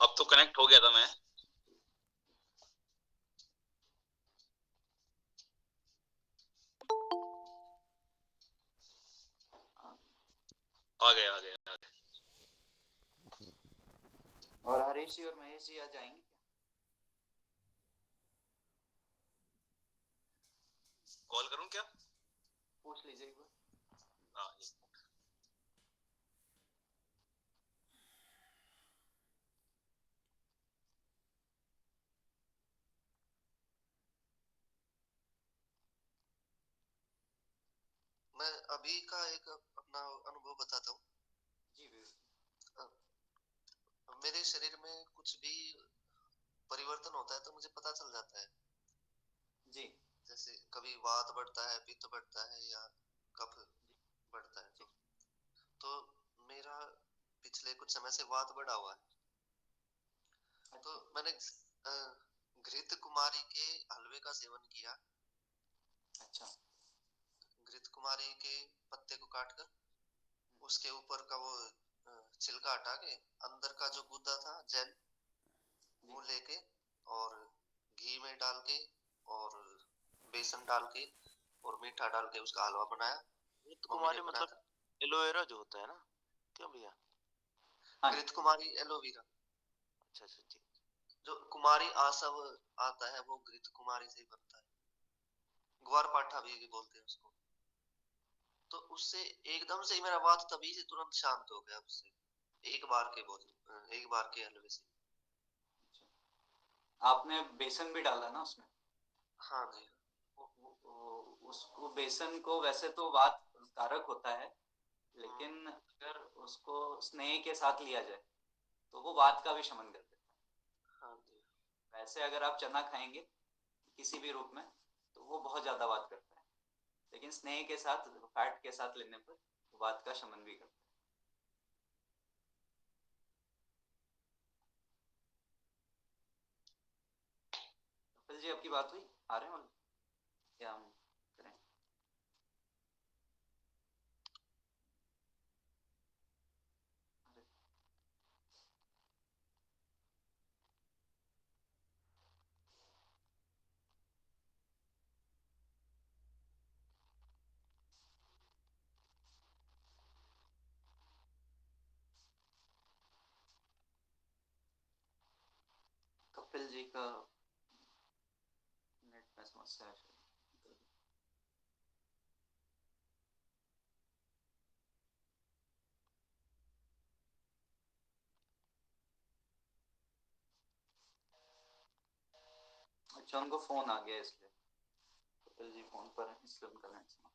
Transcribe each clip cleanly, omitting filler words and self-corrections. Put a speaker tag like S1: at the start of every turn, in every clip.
S1: अब तो कनेक्ट हो गया था मैं। आ गया।
S2: और हरीश जी और महेश जी आज आएंगे क्या?
S1: कॉल करूं क्या?
S2: पूछ लीजिए एक बार।
S1: हाँ।
S3: मैं अभी का एक अपना अनुभव बताता हूँ।
S2: जी बिल्कुल।
S3: मेरे शरीर में कुछ भी परिवर्तन होता है तो मुझे पता चल जाता है।
S2: जी
S3: जैसे कभी वात बढ़ता है, पित्त बढ़ता है या कफ बढ़ता है।
S2: जी।
S3: तो मेरा पिछले कुछ समय से वात बढ़ा हुआ है। तो
S2: अच्छा
S3: मैंने घृत कुमारी के हलवे का सेवन किया।
S2: अच्छा।
S3: घृत कुमारी के पत्ते को काटकर उसके ऊपर का वो छिलका हटा के अंदर का जो गूदा था जेल
S2: जी
S3: वो लेके और घी में डाल के और बेसन डाल के और मीठा डाल के उसका हलवा बनाया।
S1: घृत
S3: मम्मी ने
S1: कुमारी
S3: बनाया
S1: मतलब
S3: था।
S1: एलोवेरा जो होता है ना? क्यों भैया?
S2: हाँ
S3: घृत कुमारी एलोवेरा।
S1: अच्छा अच्छा जी।
S3: जो कुमारी आसव आता है वो घृत कुमारी से ही बनता है। ग्वार पाठा भी बोलते हैं उसको। तो उससे एकदम से ही मेरा वात तभी से तुरंत शांत हो गया उससे। एक बार के भोजन, एक बार के हलवे से।
S2: अच्छा। आपने बेसन भी डाला ना उसमें?
S3: हाँ जी।
S2: उसको बेसन को वैसे तो वात कारक होता है,
S3: हम्म,
S2: लेकिन अगर उसको स्नेह के साथ लिया जाए तो वो वात का भी शमन कर देता
S3: हाँ जी।
S2: है। वैसे अगर आप चना खाएंगे किसी भी रूप में तो वो बहुत ज्यादा वात करता है, लेकिन स्नेह के साथ, फैट के साथ लेने पर वात का शमन भी करता है। कपिल जी आपकी बात हुई, आ रहे हैं या हम करें? अरे, कपिल जी का नेट में समस्या है शायद। अच्छा उनको फोन आ गया इसलिए, कपिल जी फोन पर हैं इसलिए उनका नेट समाप्त।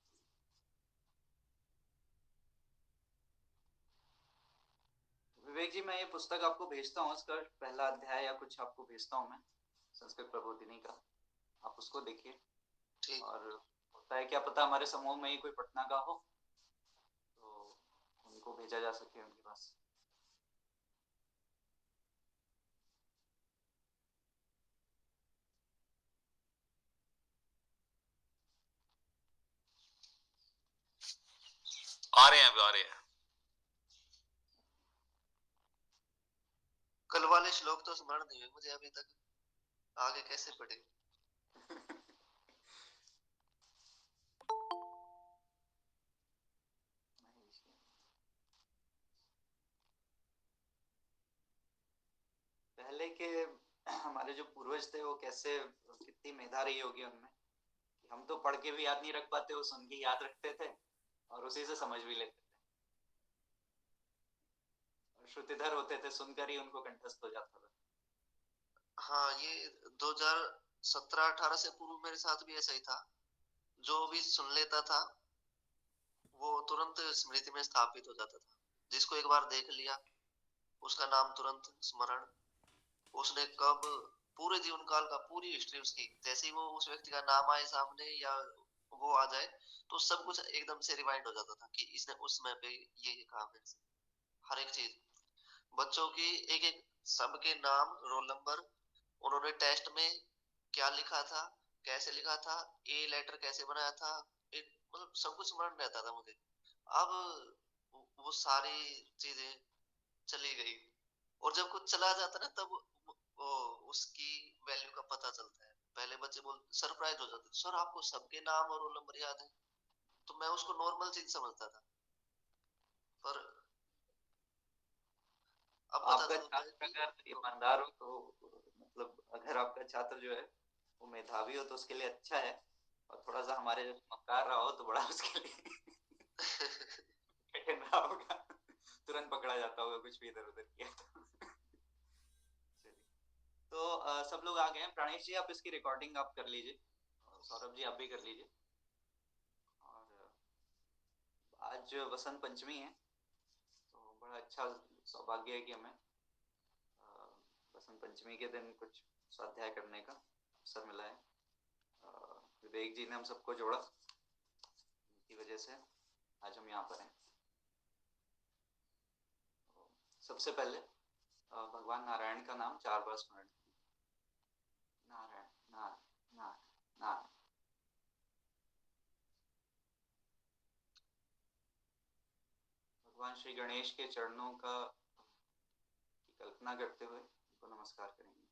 S2: विवेक जी मैं ये पुस्तक आपको भेजता हूँ, इसका पहला अध्याय या कुछ आपको भेजता हूँ मैं, संस्कृत प्रबोधिनी का। आप उसको देखिए।
S3: ठीक।
S2: और होता है क्या पता हमारे समूह में ही कोई पटना का हो तो उनको भेजा जा सके उनके पास।
S1: आ रहे हैं, अभी आ रहे हैं।
S3: कल वाले श्लोक तो स्मरण नहीं हुए मुझे अभी तक। आगे कैसे पढ़े?
S2: पहले के हमारे जो पूर्वज थे वो कैसे, कितनी मेधा रही होगी उनमें कि हम तो पढ़ के भी याद नहीं रख पाते, वो सुन के याद रखते थे और उसी से समझ भी लेते थे। और श्रुतिधर होते थे, सुनकर ही उनको कंठस्थ हो जाता था।
S3: हाँ, ये 2017-18 से पूर्व मेरे साथ भी ऐसा ही था। जो
S2: अच्छा
S3: भी सुन लेता था वो तुरंत स्मृति में स्थापित हो जाता था। जिसको एक बार देख लिया उसका नाम तुरंत स्मरण। उसने कब पूरे जीवन काल का पूरी हिस्ट्री उसकी, जैसे ही वो उस व्यक्ति का नाम आए सामने या वो आ जाए तो सब कुछ एकदम से रिमाइंड हो जाता था कि इसने उस समय पे ये कहा मेरे से। हर एक चीज, बच्चों की एक एक, सबके नाम, रोल नंबर, उन्होंने टेस्ट में क्या लिखा था, कैसे लिखा था, ए लेटर कैसे बनाया था, एक मतलब सब कुछ स्मरण रहता था मुझे। अब वो सारी चीजें चली गई। और जब कुछ चला जाता है ना तब वो उसकी वैल्यू का पता चलता है। पहले बच्चे बोल सरप्राइज हो जाते थे, सर आपको सबके नाम और रोल नंबर याद है। तो मैं उसको नॉर्मल चीज समझता था, पर अब पता
S2: आपका
S3: चलता है
S2: छात्र
S3: कि
S2: अगर ईमानदार हो तो, मतलब अगर आपका छात्र जो है वो मेधावी हो तो उसके लिए अच्छा है, और थोड़ा सा हमारे जैसे मक्कार रहा हो तो बड़ा उसके लिए कठिन रहा होगा। तुरंत पकड़ा जाता होगा कुछ भी इधर उधर किया तो। चलिए, तो सब लोग आ गए हैं। प्राणेश जी आप इसकी रिकॉर्डिंग आप कर लीजिए, और सौरभ जी आप भी कर लीजिए। और आज वसंत पंचमी है, तो बड़ा अच्छा सौभाग्य है कि हमें वसंत पंचमी के दिन कुछ स्वाध्याय करने का अवसर मिला है। विवेक जी ने हम सबको जोड़ा, उनकी वजह से आज हम यहाँ पर हैं। तो सबसे पहले भगवान नारायण का नाम 4 बार स्मरण करें। नारायण नारायण नारायण नारायण। भगवान श्री गणेश के चरणों का की कल्पना करते हुए उनको नमस्कार करेंगे।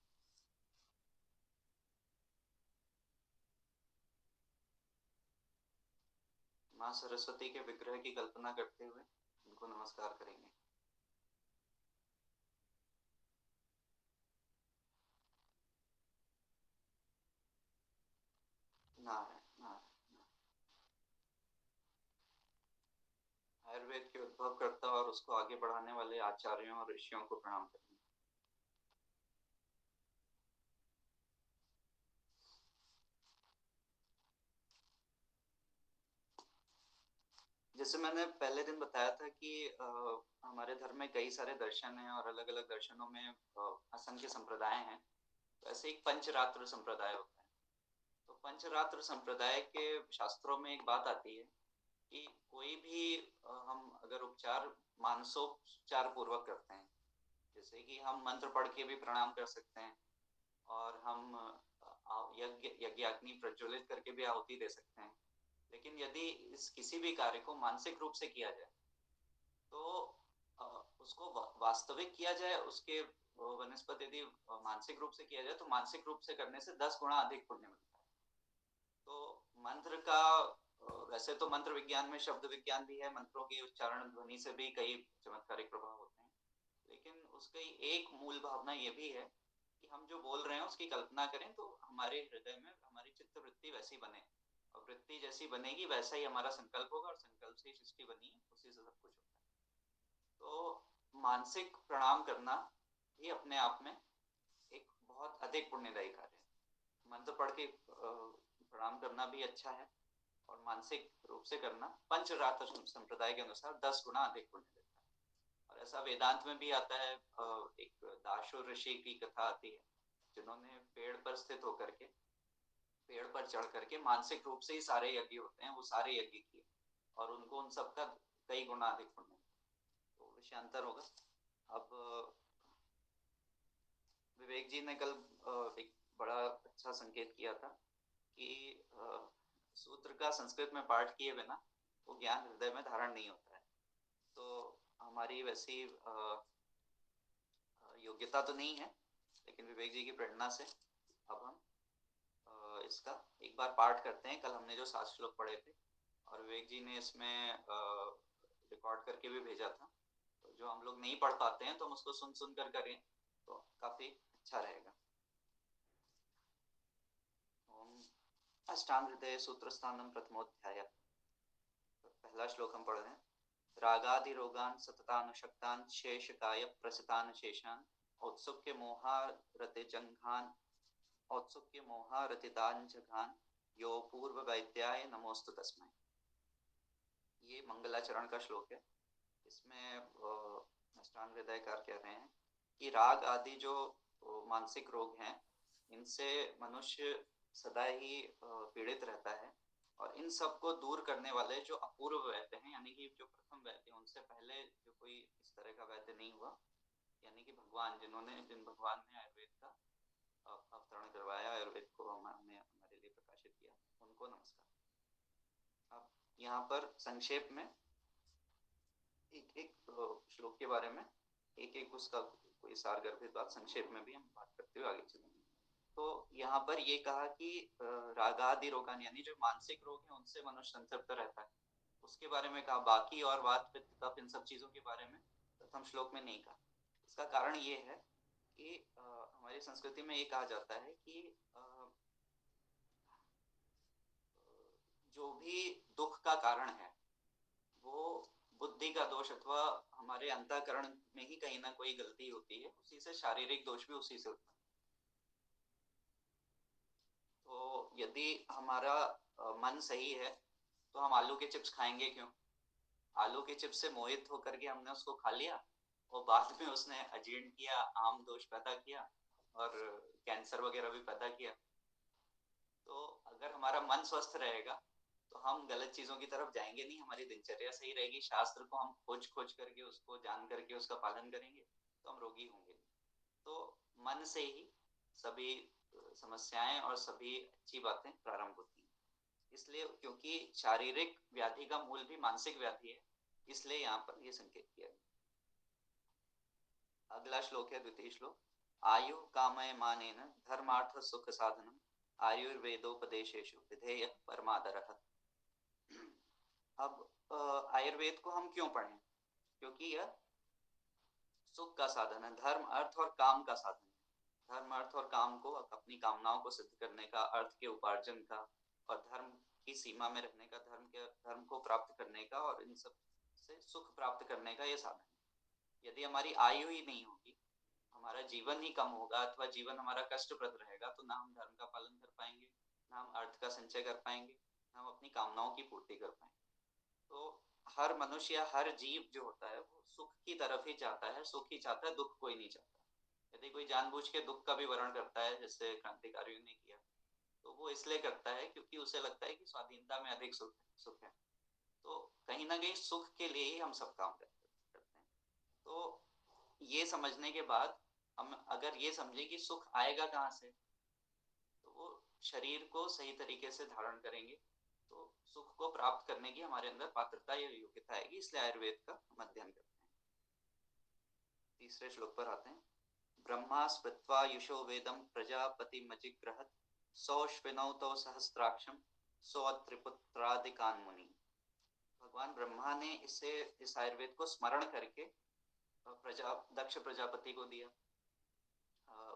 S2: माँ सरस्वती के विग्रह की कल्पना करते हुए उनको नमस्कार करेंगे। नारायण नारायण। आयुर्वेद के उद्भवकर्ता और उसको आगे बढ़ाने वाले आचार्यों और ऋषियों को प्रणाम करेंगे। जैसे मैंने पहले दिन बताया था कि हमारे धर्म में कई सारे दर्शन हैं और अलग अलग दर्शनों में असंख्य संप्रदाय हैं। तो ऐसे एक पंचरात्र संप्रदाय होता है। तो पंचरात्र संप्रदाय के शास्त्रों में एक बात आती है कि कोई भी हम अगर उपचार मानसोपचार पूर्वक करते हैं, जैसे कि हम मंत्र पढ़ के भी प्रणाम कर सकते हैं, और हम यज्ञ यज्ञाग्नि प्रज्वलित करके भी आहुति दे सकते हैं। लेकिन यदि इस किसी भी कार्य को मानसिक रूप से किया जाए तो उसको वास्तविक किया जाए, उसके वनस्पत यदि मानसिक रूप से किया जाए तो मानसिक रूप से करने से 10 गुना अधिक पुण्य मिलता है। तो मंत्र का वैसे तो मंत्र विज्ञान में शब्द विज्ञान भी है, मंत्रों की उच्चारण ध्वनि से भी कई चमत्कारिक प्रभाव होते हैं। लेकिन उसकी एक मूल भावना ये भी है कि हम जो बोल रहे हैं उसकी कल्पना करें तो हमारे हृदय में हमारी चित्त वृत्ति वैसी बने, और वृत्ति जैसी बनेगी वैसा ही हमारा संकल्प होगा, और संकल्प से ही सृष्टि बनी है, उसी से सब कुछ होता है। तो मानसिक प्रणाम करना भी अपने आप में एक बहुत अधिक पुण्यदायी कार्य है। मंत्र पढ़ के प्रणाम करना भी अच्छा है, और मानसिक रूप से करना पंचरात्र संप्रदाय के अनुसार 10 गुना अधिक पुण्य देता है। और ऐसा वेदांत में भी आता है। एक दाशुर ऋषि की कथा आती है, जिन्होंने पेड़ पर स्थित होकर के, पेड़ पर चढ़ करके मानसिक रूप से ही सारे यज्ञ होते हैं वो सारे यज्ञ किए, और उनको उन सबका कई गुना अधिक पुण्य। तो विषयांतर होगा। अब विवेक जी ने कल एक बड़ा अच्छा संकेत किया था कि सूत्र का संस्कृत में पाठ किए बिना वो ज्ञान हृदय में धारण नहीं होता है। तो हमारी वैसी योग्यता तो नहीं है, लेकिन विवेक जी की प्रेरणा से अब हम इसका एक बार पाठ करते हैं। कल हमने जो 7 श्लोक पढ़े थे, और विवेक जी ने इसमें रिकॉर्ड करके भी भेजा था, तो जो हम लोग नहीं पढ़ पाते हैं तो हम उसको सुन सुन कर करें तो काफी अच्छा रहेगा। अष्टांग हृदय सूत्र स्थानम प्रथमोध्याय। पहला श्लोक हम पढ़ रहे हैं। रागादि रोगान सततानुशक्तान शेषकाय प्रसतान शेषान औत्सुक्य मोहारते जंघान औत्सुक्य मोहारतितान जघान यो पूर्व वैद्याय नमोस्तु तस्मै। ये मंगलाचरण का श्लोक है। इसमें अष्टांग हृदयकार कह रहे हैं कि राग आदि जो मानसिक रोग हैं, इनसे मनुष्य सदा ही पीड़ित रहता है, और इन सब को दूर करने वाले जो अपूर्व वैद्य हैं, यानी कि जो प्रथम वैद्य, उनसे पहले जो कोई इस तरह का वैद्य नहीं हुआ, यानी कि भगवान, जिन भगवान ने आयुर्वेद का अवतरण करवाया, आयुर्वेद को हमें हमारे लिए प्रकाशित किया, उनको नमस्कार। अब यहाँ पर संक्षेप में एक एक श्लोक के बारे में एक एक उसका कोई सारगर्भित बात संक्षेप में भी हम बात करते हुए आगे चलेंगे। तो यहाँ पर ये कहा कि रागादि रोगान यानी जो मानसिक रोग है उनसे मनुष्य संतृप्त रहता है, उसके बारे में कहा। बाकी और वात पित्त कफ इन सब चीजों के बारे में प्रथम श्लोक में नहीं कहा। इसका कारण ये है कि हमारी संस्कृति में ये कहा जाता है कि जो भी दुख का कारण है वो बुद्धि का दोष अथवा हमारे अंतःकरण में ही कहीं ना कोई गलती होती है, उसी से शारीरिक दोष भी उसी से होता है। तो यदि हमारा मन सही है तो हम आलू के चिप्स खाएंगे क्यों? आलू के चिप्स से मोहित होकर के हमने उसको खा लिया और बाद में उसने अजीर्ण किया, आम दोष पैदा किया और कैंसर वगैरह भी पैदा किया। तो अगर हमारा मन स्वस्थ रहेगा तो हम गलत चीजों की तरफ जाएंगे नहीं, हमारी दिनचर्या सही रहेगी, शास्त्र को हम खोज खोज करके उसको जान करके उसका पालन करेंगे तो हम रोगी होंगे। तो मन से ही सभी समस्याएं और सभी अच्छी बातें प्रारंभ होती हैं। इसलिए क्योंकि शारीरिक व्याधि का मूल भी मानसिक व्याधि है, इसलिए यहाँ पर ये संकेत किया गया। अगला श्लोक है द्वितीय श्लोक। आयु कामय मानेन धर्मार्थ सुख साधनम आयुर्वेदोपदेशेषु विधेय परमादरः। अब आयुर्वेद को हम क्यों पढ़ें? क्योंकि यह सुख का साधन है, धर्म अर्थ और काम का साधन है। धर्म अर्थ और काम को अपनी कामनाओं को सिद्ध करने का, अर्थ के उपार्जन का और धर्म की सीमा में रहने का, धर्म को प्राप्त करने का और इन सब से सुख प्राप्त करने का यह साधन है। यदि हमारी आयु ही नहीं होगी, हमारा जीवन ही कम होगा अथवा जीवन हमारा कष्टप्रद रहेगा, तो ना हम धर्म का पालन कर पाएंगे, ना हम अर्थ का संचय कर पाएंगे, ना हम अपनी कामनाओं की पूर्ति कर पाएंगे। तो हर मनुष्य या हर जीव जो होता है वो सुख की तरफ ही चाहता है, सुख ही चाहता है, दुख कोई नहीं चाहता। यदि कोई जानबूझ के दुख का भी वर्ण करता है जैसे क्रांतिकारियों ने किया, तो वो इसलिए करता है क्योंकि उसे लगता है कि स्वाधीनता में अधिक सुख है। तो कहीं ना कहीं सुख के लिए ही हम सब काम करते हैं। तो ये समझने के बाद हम अगर ये समझे कि सुख आएगा कहाँ से, तो वो शरीर को सही तरीके से धारण करेंगे तो सुख को प्राप्त करने की हमारे अंदर पात्रता या योग्यता आएगी। इसलिए आयुर्वेद का हम अध्ययन करते हैं। तीसरे श्लोक पर आते हैं। ब्रह्मा स्मृत्वा युषो वेदम प्रजापति मजिग्रहत सौश्विनौतो सहस्त्राक्षम सौत्रिपुत्रादिकान मुनि। भगवान ब्रह्मा ने इस आयुर्वेद को स्मरण करके दक्ष प्रजापति को दिया।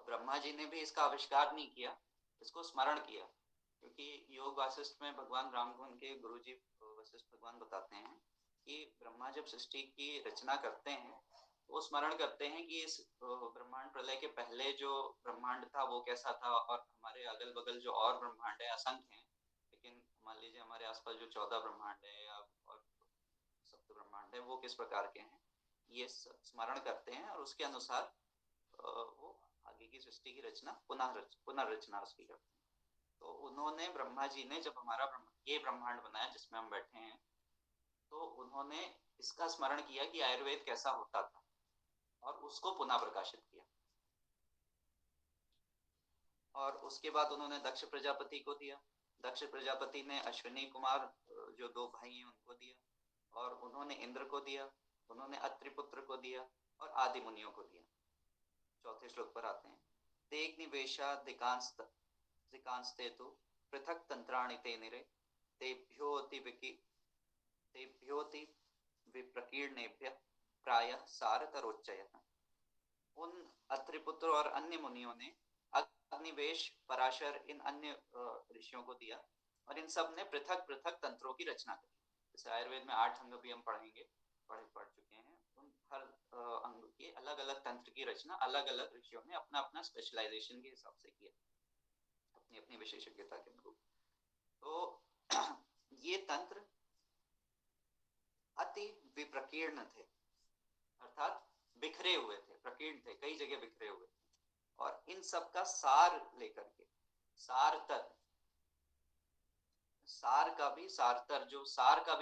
S2: ब्रह्मा जी ने भी इसका आविष्कार नहीं किया, इसको स्मरण किया, क्योंकि योग वासिष्ठ में भगवान राम को उनके गुरु जी वशिष्ठ भगवान बताते हैं कि ब्रह्मा जब सृष्टि की रचना करते हैं वो स्मरण करते हैं कि इस ब्रह्मांड प्रलय के पहले जो ब्रह्मांड था वो कैसा था, और हमारे अगल बगल जो और ब्रह्मांड है असंख्य हैं, लेकिन मान लीजिए हमारे आसपास जो 14 ब्रह्मांड है या और सप्त ब्रह्मांड है वो किस प्रकार के हैं, ये स्मरण करते हैं और उसके अनुसार वो आगे की सृष्टि की रचना पुनर्रचना उसकी करते हैं। तो उन्होंने ब्रह्मा जी ने जब हमारा ये ब्रह्मांड बनाया जिसमें हम बैठे हैं, तो उन्होंने इसका स्मरण किया कि आयुर्वेद कैसा होता था और उसको पुनः प्रकाशित किया। और उसके बाद उन्होंने दक्ष प्रजापति को दिया। दक्ष प्रजापति ने अश्विनी कुमार जो 2 भाई हैं उनको दिया, और उन्होंने इंद्र को दिया, उन्होंने अत्रिपुत्र को दिया और आदि मुनियों को दिया। चौथे श्लोक पर आते हैं। तेग निवेशा दिकांस्ते तो पृथक तंत्राणि ते निरे तेभ्योति विप्रकीर्णेभ्य प्रायः सारतरोच्चयः। उन अत्रिपुत्र और अन्य मुनियों ने अग्निवेश, पराशर, इन अन्य ऋषियों को दिया और इन सब ने पृथक पृथक तंत्रों की रचना की। जैसे आयुर्वेद में 8 अंग भी हम पढ़ चुके हैं। उन हर अंग के अलग अलग तंत्र की रचना अलग अलग ऋषियों ने अपना अपना स्पेशलाइजेशन के हिसाब से किया, अपनी अपनी विशेषज्ञता के अनुरूप। तो ये तंत्र अति विप्रकीर्ण थे, अर्थात बिखरे हुए थे, प्रकीर्ण थे, कई जगह बिखरे हुए थे, और इन सब का सार लेकर के सार का भी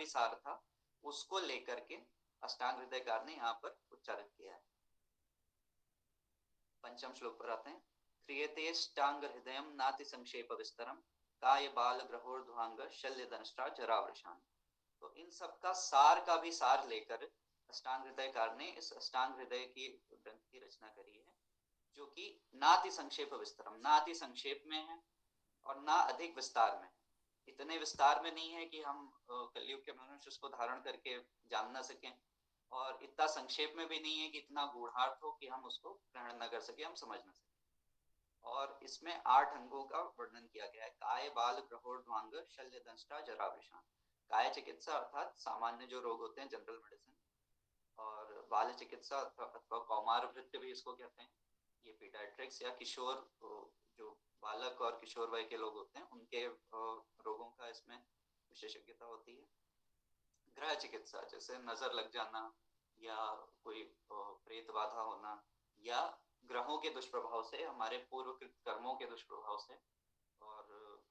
S2: सार था, उसको लेकर के अष्टांग हृदयकार ने यहाँ पर उच्चारित किया है। पंचम श्लोक पर आते हैं। क्रियते अष्टांग हृदयम नाति संक्षेप विस्तरम काय बाल ग्रहोर्ध्वांग शल्य दंष्ट्रा जरावृषान। तो इन सब का सार का भी सार लेकर अष्टांग हृदयकार ने इस अष्टांग हृदय की ग्रंथ की रचना करी है, जो कि नाति संक्षेप विस्तरम, ना अति संक्षेप में है और ना अधिक विस्तार में। इतने विस्तार में नहीं है कि हम कलयुग के मनुष्य उसको धारण करके जान ना सकें, और इतना संक्षेप में भी नहीं है कि इतना गूढ़ार्थ हो कि हम उसको ग्रहण न कर सके, हम समझ ना सके। और इसमें 8 अंगों का वर्णन किया गया है। काय, बाल, ग्रहोर्ध्वांग, शल्य, दंष्टा, जरा, वृषण। काय चिकित्सा अर्थात सामान्य जो रोग होते हैं, जनरल मेडिसिन, और बाल चिकित्सा अथवा कौमार वृत्ति भी इसको कहते हैं। ये पीडियाट्रिक्स या किशोर, जो बालक और किशोर वय के लोग होते हैं, उनके रोगों का इसमें विशेषज्ञता होती है। ग्रह चिकित्सा, जैसे नजर लग जाना या कोई प्रेत बाधा होना, या ग्रहों के दुष्प्रभाव से, हमारे पूर्वकृत कर्मों के दुष्प्रभाव से और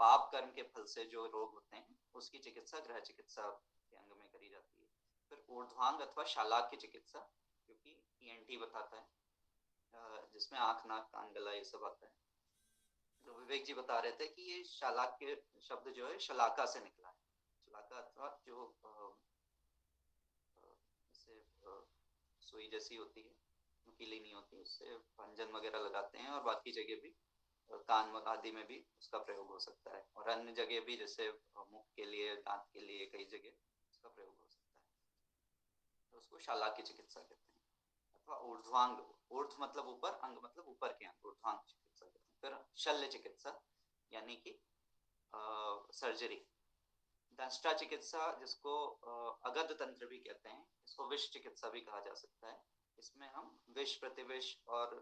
S2: पाप कर्म के फल से जो रोग होते हैं, उसकी चिकित्सा ग्रह चिकित्सा के अंग में करी जाती है। फिर ऊर्ध्वांग अथवा शालाक की चिकित्सा, क्योंकि ईएनटी बताता है, जिसमें आंख, नाक, कान, गला ये सब आता है। तो विवेक जी बता रहे थे कि ये शालाक के शब्द जो है शलाका से निकला है। शलाका अथवा जो जैसे सुई जैसी होती है, नुकीली नहीं होती, उससे भंजन वगैरह लगाते हैं, और बाकी जगह भी कान आदि में भी उसका प्रयोग हो सकता है, और अन्य जगह भी जैसे मुख के लिए, दांत के लिए, कई जगह उसका प्रयोग हो सकता है। तो उसको शालाक की चिकित्सा कहते हैं। अथवा ऊर्ध्वांग, ऊर्ध्व मतलब ऊपर, अंग मतलब ऊपर के अंग, ऊर्ध्वांग चिकित्सा कहते हैं। फिर शल्य चिकित्सा यानी कि सर्जरी। दंष्टा चिकित्सा, जिसको अगध तंत्र भी कहते हैं, इसको विष चिकित्सा भी कहा जा सकता है। इसमें हम विष, प्रतिविष और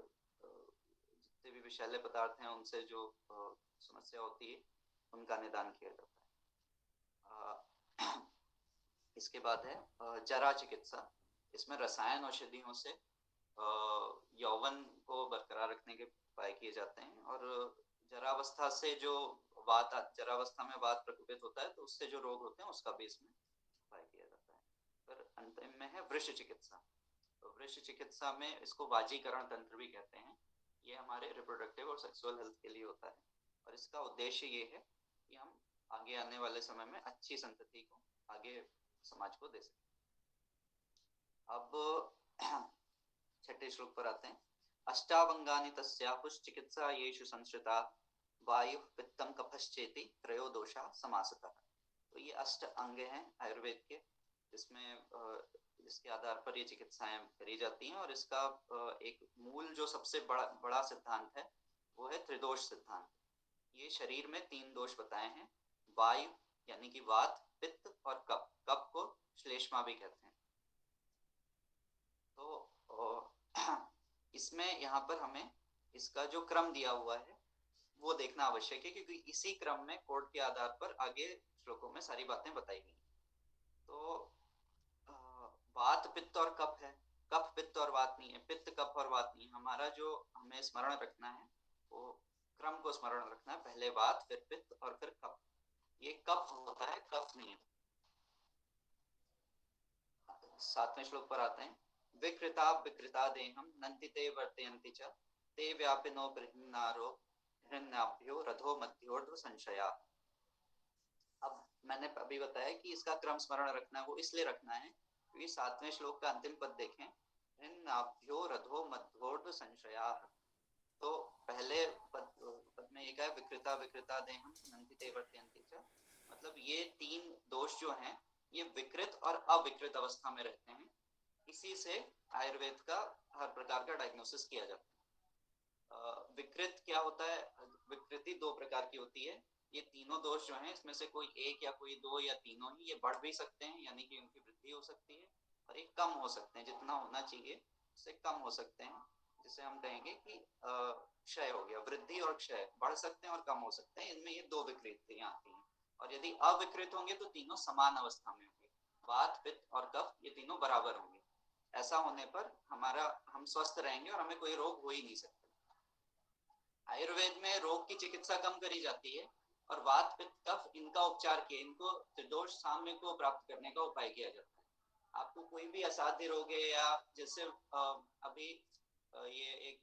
S2: जितने भी विषैले पदार्थ हैं उनसे जो समस्या होती है, उनका निदान किया जाता है। इसके बाद है जरा चिकित्सा। इसमें रसायन औषधियों से यौवन को बरकरार रखने के उपाय किए जाते हैं, और जरावस्था से जो वात, जरावस्था में वात प्रकोपित होता है, तो उससे जो रोग होते हैं उसका भी इसमें उपाय किया जाता है। फिर अंतिम में है वृष चिकित्सा। तो वृष चिकित्सा में इसको वाजीकरण तंत्र भी कहते हैं। ये हमारे रिप्रोडक्टिव और सेक्सुअल हेल्थ के लिए होता है, और इसका उद्देश्य ये है कि हम आगे आने वाले समय में अच्छी संतति को आगे समाज को दे सकें। अब छठे श्लोक पर आते हैं। अष्टावंगानि तस्याहुः चिकित्सा येषु संश्रिता, वायु, पित्तम, कफश्चेति त्रयो दोषा समासतः। तो ये अष्ट अंग हैं आयुर्वेद के, जिसके आधार पर ये चिकित्साएं करी जाती हैं, और इसका एक मूल जो सबसे बड़ा सिद्धांत है वो है त्रिदोष सिद्धांत। ये शरीर में 3 दोष बताए हैं, वायु यानी कि वात, पित्त और कफ। कफ को श्लेष्मा भी कहते हैं। तो इसमें यहाँ पर हमें इसका जो क्रम दिया हुआ है वो देखना आवश्यक है, क्योंकि इसी क्रम में कोड के आधार पर आगे श्लोकों में सारी बातें बताई गई। तो वात, पित्त और कफ है, कफ, पित्त और वात नहीं है, पित्त, कफ और वात नहीं है। हमारा जो हमें स्मरण रखना है वो क्रम को स्मरण रखना है, पहले वात, फिर पित्त और फिर कफ। ये कफ होता है, कफ नहीं है। 7वें श्लोक पर आते हैं। विकृता विकृता देहम नंदिते वर्तयन्ति च, ते व्यापिनो बृहन्नारो हिरण्याभ्यो रथो मध्योर्ध्व संशया। अब मैंने अभी बताया कि इसका क्रम स्मरण रखना है, वो इसलिए रखना है क्योंकि 7वें श्लोक का अंतिम पद देखें, हिरण्याभ्यो रथो मध्योर्ध्व संशया। तो पहले पद में एक है विकृता विकृता देहम नंदिते वर्तयन्ति च, मतलब ये 3 दोष जो हैं ये विकृत और अविकृत अवस्था में रहते हैं। इसी से आयुर्वेद का हर प्रकार का डायग्नोसिस किया जाता है। विकृत क्या होता है? विकृति 2 प्रकार की होती है। ये तीनों दोष जो हैं इसमें से कोई एक या कोई 2 या तीनों ही, ये बढ़ भी सकते हैं, यानी कि उनकी वृद्धि हो सकती है, और ये कम हो सकते हैं, जितना होना चाहिए उससे कम हो सकते हैं, जिसे हम कहेंगे कि क्षय हो गया। वृद्धि और क्षय बढ़ सकते हैं और कम हो सकते हैं, इनमें ये 2 विकृतियां आती हैं। और यदि अविकृत होंगे तो तीनों समान अवस्था में होंगे, वात, पित्त और कफ ये तीनों बराबर होंगे। ऐसा होने पर हम स्वस्थ रहेंगे और हमें कोई रोग हो ही नहीं सकता। आयुर्वेद में रोग की चिकित्सा कम करी जाती है, और वात, पित्त, कफ इनका उपचार किया, इनको त्रिदोष साम्य को प्राप्त करने का उपाय किया जाता है। आपको कोई भी असाध्य रोग है, या जैसे अभी ये एक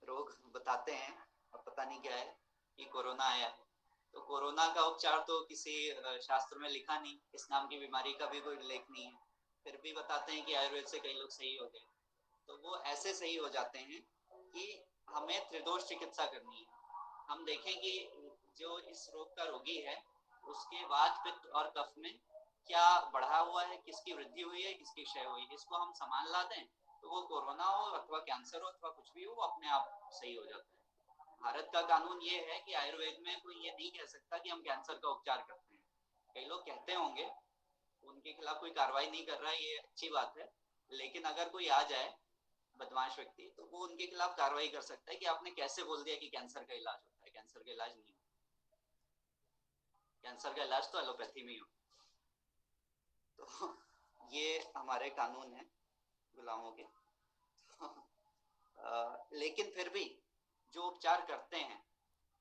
S2: रोग बताते हैं, अब पता नहीं क्या है, कि कोरोना आया है, तो कोरोना का उपचार तो किसी शास्त्र में लिखा नहीं, इस नाम की बीमारी का भी कोई उल्लेख नहीं है, फिर भी बताते हैं कि आयुर्वेद से कई लोग सही हो गए। तो वो ऐसे सही हो जाते हैं कि हमें त्रिदोष चिकित्सा करनी है। हम देखें कि जो इस रोग का रोगी है उसके वात पित्त और कफ में क्या बढ़ा हुआ है, किसकी वृद्धि हुई है, किसकी क्षय हुई है, इसको हम समान ला दें तो वो कोरोना हो अथवा कैंसर हो अथवा कुछ भी हो वो अपने आप सही हो जाता है। भारत का कानून ये है कि आयुर्वेद में कोई ये नहीं कह सकता कि हम कैंसर का उपचार करते हैं। कई लोग कहते होंगे, उनके खिलाफ कोई कार्रवाई नहीं कर रहा है, ये अच्छी बात है, लेकिन अगर कोई आ जाए बदमाश व्यक्ति तो वो उनके खिलाफ कार्रवाई कर सकता है कि आपने कैसे बोल दिया कि कैंसर का इलाज होता है। कैंसर का इलाज नहीं होता, कैंसर का इलाज तो एलोपैथी में ही होता है। तो ये हमारे कानून है गुलामों के। लेकिन फिर भी जो उपचार करते हैं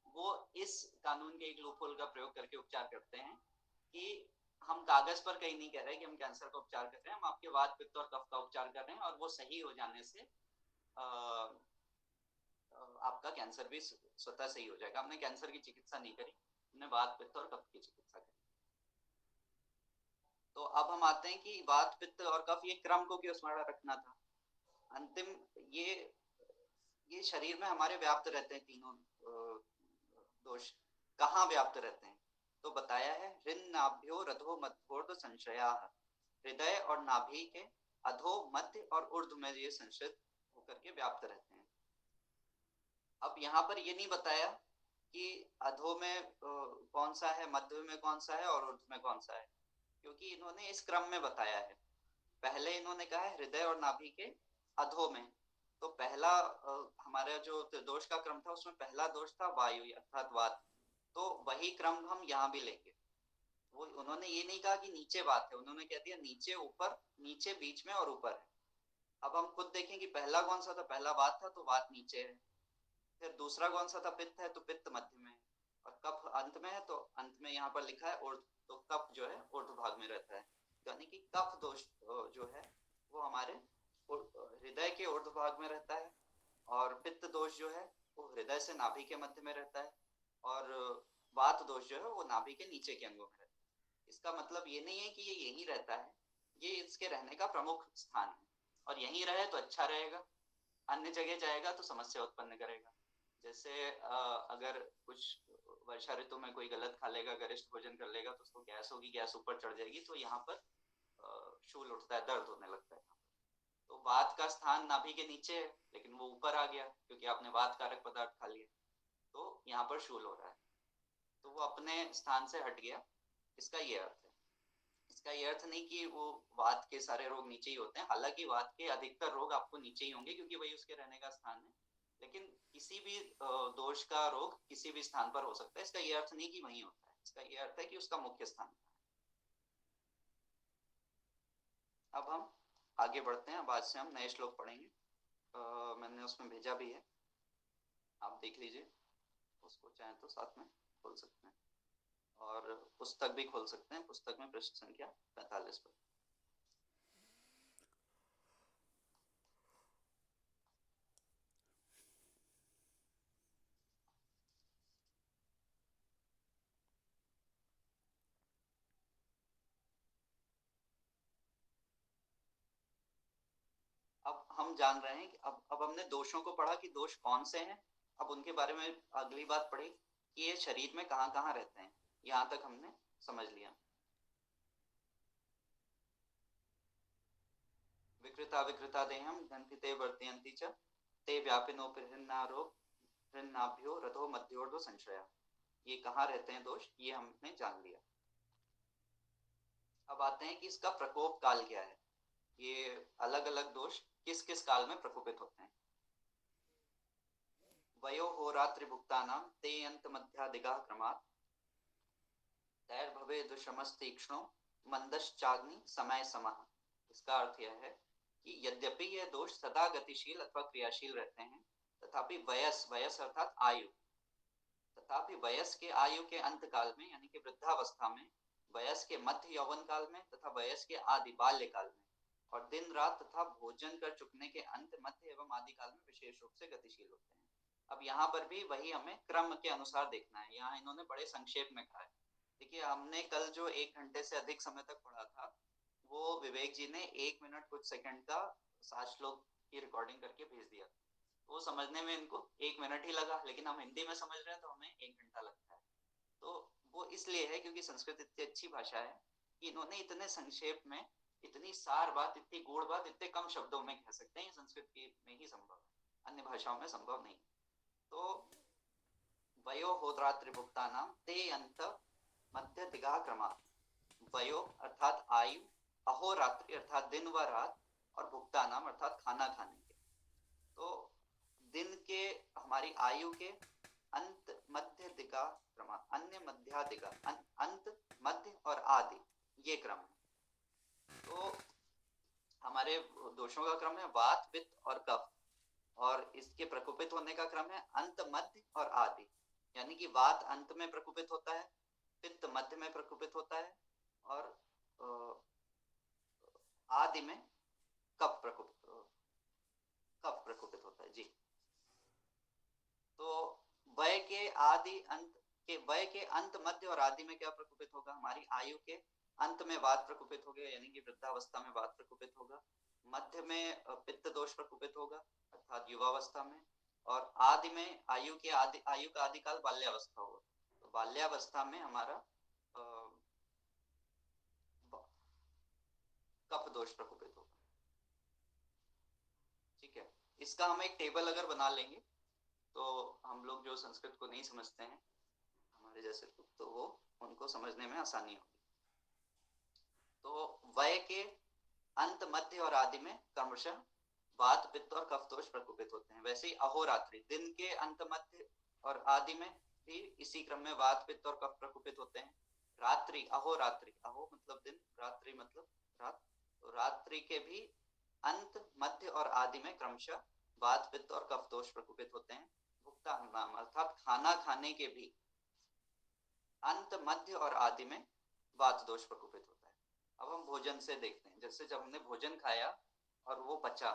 S2: वो इस कानून के एक लूपहोल का प्रयोग करके उपचार करते हैं कि हम कागज पर कहीं नहीं कह रहे कि हम कैंसर का उपचार कर रहे हैं, हम आपके वात पित्त और कफ का उपचार कर रहे हैं और वो सही हो जाने से आपका कैंसर भी स्वतः सही हो जाएगा। हमने कैंसर की चिकित्सा नहीं करी, हमने वात पित्त और कफ की चिकित्सा करी। तो अब हम आते हैं कि वात पित्त और कफ ये क्रम को क्यों स्मरण रखना था। अंतिम ये शरीर में हमारे व्याप्त रहते हैं तीनों दोष। कहाँ व्याप्त रहते हैं तो बताया है, हृन् नाभ्यो रधो मध्योर्ध संशया, हृदय और नाभि के अधो मध्य और ऊर्ध्व में ये संश्रित होकर के व्याप्त रहते हैं। अब यहाँ पर ये नहीं बताया कि अधो में कौन सा है, मध्य में कौन सा है और ऊर्ध्व में कौन सा है, क्योंकि इन्होंने इस क्रम में बताया है। पहले इन्होंने कहा है हृदय और नाभि के अधो में, तो पहला हमारा जो दोष का क्रम था उसमें पहला दोष था वायु अर्थात वात, तो वही क्रम हम यहाँ भी लेंगे। वो उन्होंने ये नहीं कहा कि नीचे वात है, उन्होंने कह दिया नीचे ऊपर, नीचे बीच में और ऊपर है। अब हम खुद देखें कि पहला कौन सा था, पहला वात था तो वात नीचे है, फिर दूसरा कौन सा था, पित्त है तो पित्त मध्य में है, और कफ अंत में है तो अंत में यहाँ पर लिखा है ऊर्ध्व, तो कफ जो है ऊर्ध्व भाग में रहता है। यानी कि कफ दोष जो है वो हमारे हृदय के ऊर्ध्व भाग में रहता है, और पित्त दोष जो है वो हृदय से नाभि के मध्य में रहता है, और वात दोष जो है वो नाभि के नीचे के अंगों में रहता है। इसका मतलब ये नहीं है कि ये यही रहता है, ये इसके रहने का प्रमुख स्थान है, और यहीं रहे तो अच्छा रहेगा, अन्य जगह जाएगा तो समस्या उत्पन्न करेगा। जैसे अगर कुछ वर्षा ऋतु में कोई गलत खा लेगा, गरिष्ठ भोजन कर लेगा तो उसको गैस होगी, गैस ऊपर चढ़ जाएगी, तो यहाँ पर शूल उठता है, दर्द होने लगता है। तो वात का स्थान नाभि के नीचे है लेकिन वो ऊपर आ गया क्योंकि आपने वात कारक पदार्थ खा लिया, तो यहाँ पर शूल हो रहा है, तो वो अपने स्थान से हट गया। इसका ये अर्थ है। इसका ये अर्थ नहीं कि वो वात के सारे रोग नीचे ही होते हैं, हालांकि वात के अधिकतर रोग आपको नीचे ही होंगे क्योंकि वही उसके रहने का स्थान है, लेकिन किसी भी दोष का रोग किसी भी स्थान पर हो सकता है। इसका ये अर्थ नहीं कि वहीं होता है, इसका ये अर्थ है कि उसका मुख्य स्थान है। अब हम आगे बढ़ते हैं, अब आज से हम नए श्लोक पढ़ेंगे। मैंने उसमें भेजा भी है, आप देख लीजिए, उसको चाहें तो साथ में खोल सकते हैं, और पुस्तक भी खोल सकते हैं, पुस्तक में पृष्ठ संख्या 45 पर। अब हम जान रहे हैं कि अब हमने दोषों को पढ़ा कि दोष कौन से हैं, अब उनके बारे में अगली बात पढ़ी कि ये शरीर में कहाँ कहाँ रहते हैं, यहाँ तक हमने समझ लिया। विकृता विकृता देहम ग्रंथि ते वर्तयन्ति च ते व्यापिनो हृन्नाभ्यो रथो मध्योर्ध्व संशया। ये कहाँ रहते हैं दोष, ये हमने जान लिया। अब आते हैं कि इसका प्रकोप काल क्या है, ये अलग अलग दोष किस किस काल में प्रकोपित होते हैं। वयो होरात्रि भुक्तानां ते अंत मध्यादिगा क्रमात् तैर भवे दुषमस्तीक्ष्णो मंदश्चाग्नि समय समः। इसका अर्थ यह है कि यद्यपि यह दोष सदा गतिशील अथवा क्रियाशील रहते हैं, तथापि वयस, वयस अर्थात आयु, तथापि वयस के आयु के अंत काल में यानी कि वृद्धावस्था में, वयस के मध्य यौवन काल में तथा वयस के आदि बाल्य काल में, और दिन रात तथा भोजन कर चुकने के अंत, मध्य एवं आदि काल में विशेष रूप से गतिशील होते हैं। अब यहाँ पर भी वही हमें क्रम के अनुसार देखना है। यहाँ इन्होंने बड़े संक्षेप में कहा है। देखिए हमने कल जो 1 घंटे से अधिक समय तक पढ़ा था, वो विवेक जी ने 1 मिनट कुछ सेकंड का 7 श्लोक की रिकॉर्डिंग करके भेज दिया। वो समझने में इनको 1 मिनट ही लगा, लेकिन हम हिंदी में समझ रहे हैं तो हमें 1 घंटा लगता है। तो वो इसलिए है क्योंकि संस्कृत इतनी अच्छी भाषा है कि इन्होंने इतने संक्षेप में इतनी सार बात, इतनी गूढ़ बात इतने कम शब्दों में कह सकते हैं। संस्कृत की में ही संभव है, अन्य भाषाओं में संभव नहीं। तो वयो होत्रात्रिभुक्तानां ते अंत मध्य दिगा क्रमात्। वयो अर्थात आयु, अहोरात्रि अर्थात दिन व रात, और भुक्तानाम अर्थात खाना खाने के। तो दिन के, हमारी आयु के अंत मध्य दिगा क्रम, अन्य मध्यादिगा, अंत मध्य और आदि, ये क्रम है। तो हमारे दोषों का क्रम है वात पित्त और कफ, और इसके प्रकोपित होने का क्रम है अंत मध्य और आदि। यानी कि वात अंत में प्रकोपित होता है, पित्त मध्य में प्रकोपित होता है, और आदि में कफ प्रकोपित होता है। जी, तो वय के आदि अंत के, वय के अंत मध्य और आदि में क्या प्रकोपित होगा? हमारी आयु के अंत में वात प्रकोपित हो गया, यानी कि वृद्धावस्था में वात प्रकोपित होगा। मध्य में पित्त दोष प्रकोपित होगा अर्थात युवावस्था में, और आदि में आयु का आदि काल बाल्यावस्था होगा। तो बाल्यावस्था में हमारा कफ दोष प्रकोपित होगा। ठीक है, इसका हम एक टेबल अगर बना लेंगे तो हम लोग जो संस्कृत को नहीं समझते हैं, हमारे जैसे लोग, तो वो उनको समझने में आसानी होगी। तो वय के अंत मध्य और आदि में क्रमशः वात पित्त और कफ दोष प्रकोपित होते हैं। वैसे ही अहोरात्रि, दिन के अंत मध्य और आदि में भी इसी क्रम में वात पित्त और कफ प्रकोपित होते हैं। रात्रि, अहोरात्रि, अहो मतलब दिन, रात्रि मतलब रात, तो रात्रि के भी अंत मध्य और आदि में क्रमशः वात पित्त और कफ दोष प्रकोपित होते हैं। भुक्तानाम अर्थात खाना खाने के भी अंत मध्य और आदि में वात दोष प्रकोपित होता है। अब हम भोजन से देखते हैं, जैसे जब हमने भोजन खाया और वो पचा,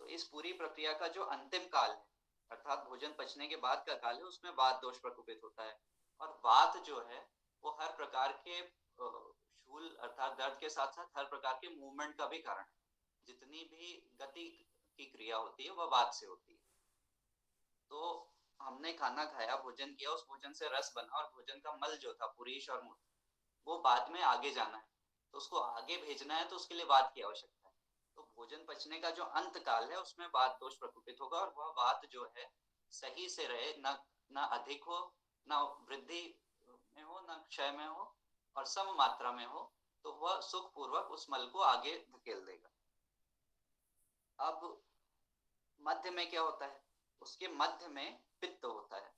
S2: तो इस पूरी प्रक्रिया का जो अंतिम काल है अर्थात भोजन पचने के बाद का काल है, उसमें वात दोष प्रकोपित होता है। और वात जो है वो हर प्रकार के शूल अर्थात दर्द के साथ साथ हर प्रकार के मूवमेंट का भी कारण है। जितनी भी गति की क्रिया होती है वह वात से होती है। तो हमने खाना खाया, भोजन किया, उस भोजन से रस बना, और भोजन का मल जो था पुरीश और मूत्र, वो बाद में आगे जाना है, तो उसको आगे भेजना है, तो उसके लिए वात की आवश्यकता है। तो भोजन पचने का जो अंत काल है उसमें वात दोष प्रकोपित होगा, और वह वात जो है सही से रहे, न अधिक हो, न वृद्धि में हो, न क्षय में हो, और सम मात्रा में हो, तो वह सुख पूर्वक उस मल को आगे धकेल देगा। अब मध्य में क्या होता है? उसके मध्य में पित्त होता है।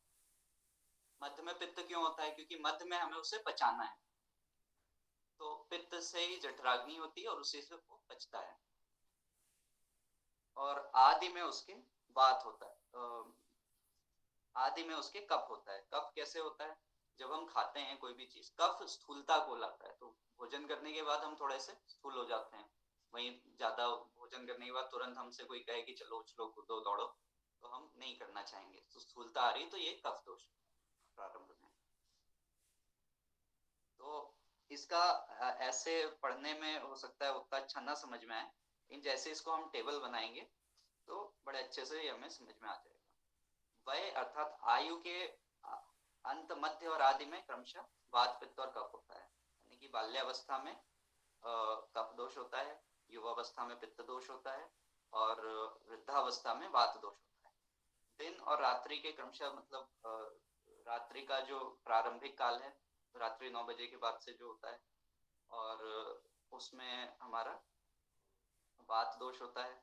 S2: मध्य में पित्त क्यों होता है? क्योंकि मध्य में हमें उसे पचाना है, तो पित्त से ही जठराग्नि होती है और उसी से वो पचता है। और आदि में उसके वात होता है, आदि में उसके कफ होता है। कफ कैसे होता है? जब हम खाते हैं कोई भी चीज, कफ स्थूलता को लाता है, तो भोजन करने के बाद हम थोड़े से स्थूल हो जाते हैं। वहीं ज्यादा भोजन करने के बाद तुरंत हमसे कोई कहे कि चलो उछलो कूदो दौड़ो, तो हम नहीं करना चाहेंगे, तो स्थूलता आ रही, तो ये कफ दोष प्रारंभ में। तो इसका ऐसे पढ़ने में हो सकता है उतना अच्छा ना समझ में आए, लेकिन जैसे इसको हम टेबल बनाएंगे तो बड़े अच्छे से हमें समझ में आ जाएगा। वय अर्थात आयु के अंत मध्य और आदि में क्रमशः वात पित्त और कफ होता है। यानी कि बाल्यावस्था में कफ दोष होता है, युवावस्था में पित्त दोष होता है, और वृद्धावस्था में वात दोष होता है। दिन और रात्रि के क्रमशः मतलब रात्रि का जो प्रारंभिक काल है, रात्रि 9 बजे के बाद से जो होता है, और उसमें हमारा वात दोष होता है,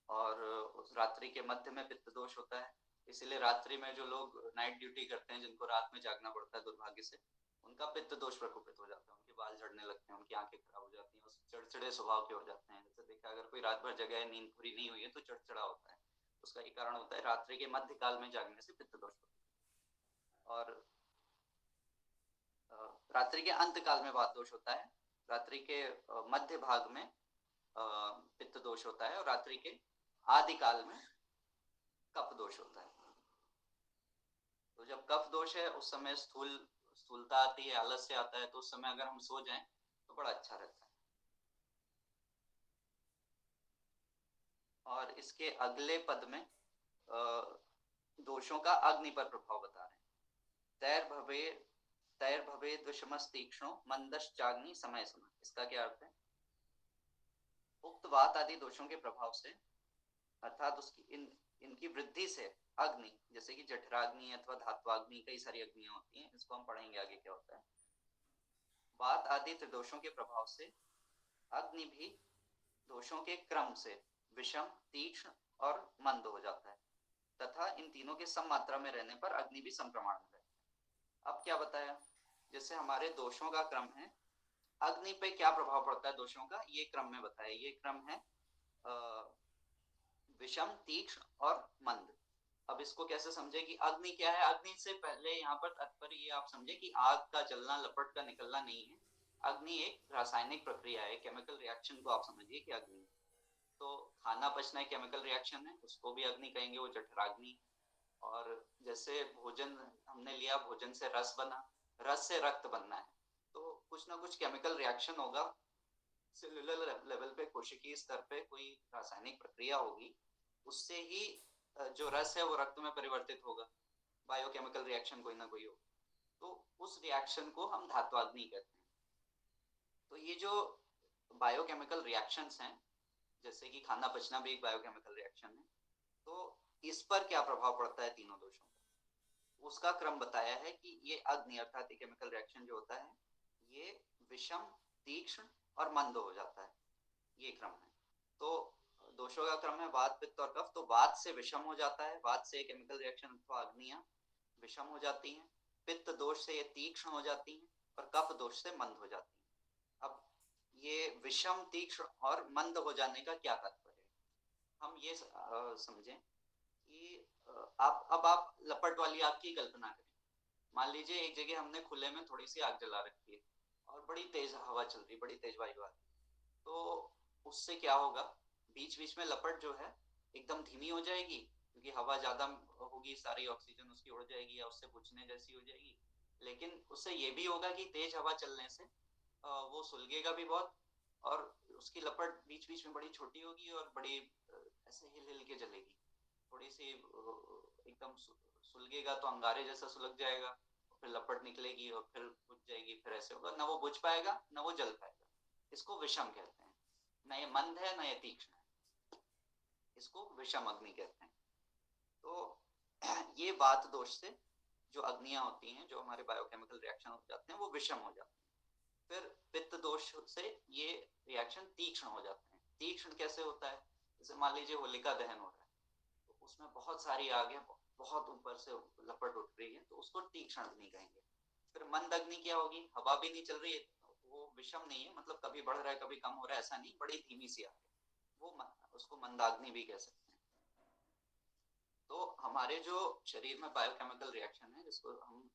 S2: और उस रात्रि के मध्य में पित्त दोष होता है। इसीलिए रात्रि में जो लोग नाइट ड्यूटी करते हैं, जिनको रात में जागना पड़ता है दुर्भाग्य से, उनका पित्त दोष प्रकोपित हो जाता है, उनके बाल झड़ने लगते हैं, उनकी आंखें खराब हो जाती हैं, चिड़चिड़े स्वभाव के हो जाते हैं। जैसे देखा, अगर कोई रात भर जगह है, नींद पूरी नहीं हुई है, तो चिड़चिड़ा होता है। उसका एक कारण होता है रात्रि के मध्य काल में जागने से पित्त दोष। और रात्रि के अंत काल में वात दोष होता है, रात्रि के मध्य भाग में पित्त दोष होता है, और रात्रि के आदि काल में कफ दोष होता है। तो जब कफ दोष है उस समय स्थूलता आती है, आलस्य आता है, तो उस समय अगर हम सो जाएं तो बड़ा अच्छा रहता है। और इसके अगले पद में दोषों का अग्नि पर प्रभाव बता रहे हैं। तैर भवे द्विषमस तीक्ष्णो मंदश्चाग्नि समय समय। इसका क्या अर्थ है? उक्त वात आदि दोषों के प्रभाव से, अर्थात उसकी इनकी वृद्धि से अग्नि, जैसे कि जठराग्नि अथवा धात्वाग्नि, कई सारी अग्नियां होती हैं, इसको हम पढ़ेंगे आगे क्या होता है। वात आदि त्रिदोषों के प्रभाव से अग्नि भी दोषों के क्रम से विषम, तीक्ष्ण और मंद हो जाता है, तथा इन तीनों के सम मात्रा में रहने पर अग्नि भी समप्रमाण में रहता है। अब क्या बताया? जैसे हमारे दोषों का क्रम है, अग्नि पे क्या प्रभाव पड़ता है दोषों का, ये क्रम में बताया। ये क्रम है विषम, तीक्ष्ण और मंद। अब इसको कैसे समझे कि अग्नि क्या है? अग्नि से पहले यहाँ पर तात्पर्य ये आप समझे कि आग का जलना, लपट का निकलना नहीं है। अग्नि एक रासायनिक प्रक्रिया है, केमिकल रिएक्शन को आप समझिए कि अग्नि। तो खाना पचना एक केमिकल रिएक्शन है, उसको भी अग्नि कहेंगे, वो जठराग्नि। और जैसे भोजन हमने लिया, भोजन से रस बना, रस से रक्त बनना है, तो कुछ ना कुछ केमिकल रिएक्शन होगा, सेलुलर लेवल पे, कोशिकीय स्तर पे कोई रासायनिक प्रक्रिया होगी, उससे ही जो रस है वो रक्त में परिवर्तित होगा, बायोकेमिकल रिएक्शन कोई ना कोई हो। तो उस रिएक्शन को हम धात्वाग्नि कहते हैं। तो ये जो बायोकेमिकल रिएक्शंस हैं, जैसे कि खाना पचना भी एक बायोकेमिकल रिएक्शन है, तो इस पर क्या प्रभाव पड़ता है तीनों दोषों का, उसका क्रम बताया है कि ये अग्नि अर्थात केमिकल रिएक्शन जो होता है, ये विषम, तीक्ष्ण और मंद हो जाता है, ये क्रम है। तो दोषों का क्रम है वात, पित्त और कफ। तो वात से विषम हो जाता है, वात से केमिकल रिएक्शन अथवा अग्नियां विषम हो जाती हैं, पित्त दोष से ये तीक्ष्ण हो जाती हैं, और कफ दोष से मंद हो जाती हैं। अब ये विषम, तीक्ष्ण और मंद हो जाने का क्या तात्पर्य है, हम ये समझें कि आप लपट वाली आग की कल्पना करें। मान लीजिए एक जगह हमने खुले में थोड़ी सी आग जला रखी है और बड़ी तेज हवा चल रही, बड़ी तेज वायु आ रही, तो उससे क्या होगा, बीच बीच में लपट जो है एकदम धीमी हो जाएगी, क्योंकि हवा ज्यादा होगी, सारी ऑक्सीजन उसकी उड़ जाएगी या उससे बुझने जैसी हो जाएगी। लेकिन उससे ये भी होगा कि तेज हवा चलने से वो सुलगेगा भी बहुत, और उसकी लपट बीच बीच में बड़ी छोटी होगी और बड़ी ऐसे हिल हिल के जलेगी, थोड़ी सी एकदम सुलगेगा तो अंगारे जैसा सुलग जाएगा, फिर लपट निकलेगी और फिर बुझ जाएगी, फिर ऐसे होगा, ना वो बुझ पाएगा ना वो जल पाएगा। इसको विषम कहते हैं, ना ये मंद है ना ये तीक्ष्ण है, इसको विषम अग्नि कहते हैं। तो ये वात दोष से जो अग्नियां होती हैं, जो हमारे बायोकेमिकल रिएक्शन हो जाते हैं, वो विषम हो जाते हैं। फिर पित्त दोष से ये रिएक्शन तीक्ष्ण हो जाते हैं। तीक्ष्ण कैसे होता है? जैसे मान लीजिए होलिका दहन हो रहा है, तो उसमें बहुत सारी आग है, बहुत ऊपर से लपट उठ रही है, तो उसको तीक्ष्ण अग्नि कहेंगे। फिर मंद अग्नि क्या होगी? हवा भी नहीं चल रही है, वो विषम नहीं है, मतलब कभी बढ़ रहा है कभी कम हो रहा है, ऐसा नहीं, बड़ी धीमी सी आग है, वो उसको मंदाग्नि भी कह सकते हैं। तो हमारे जो शरीर में बायोकेमिकल रिएक्शन है, जिसको हम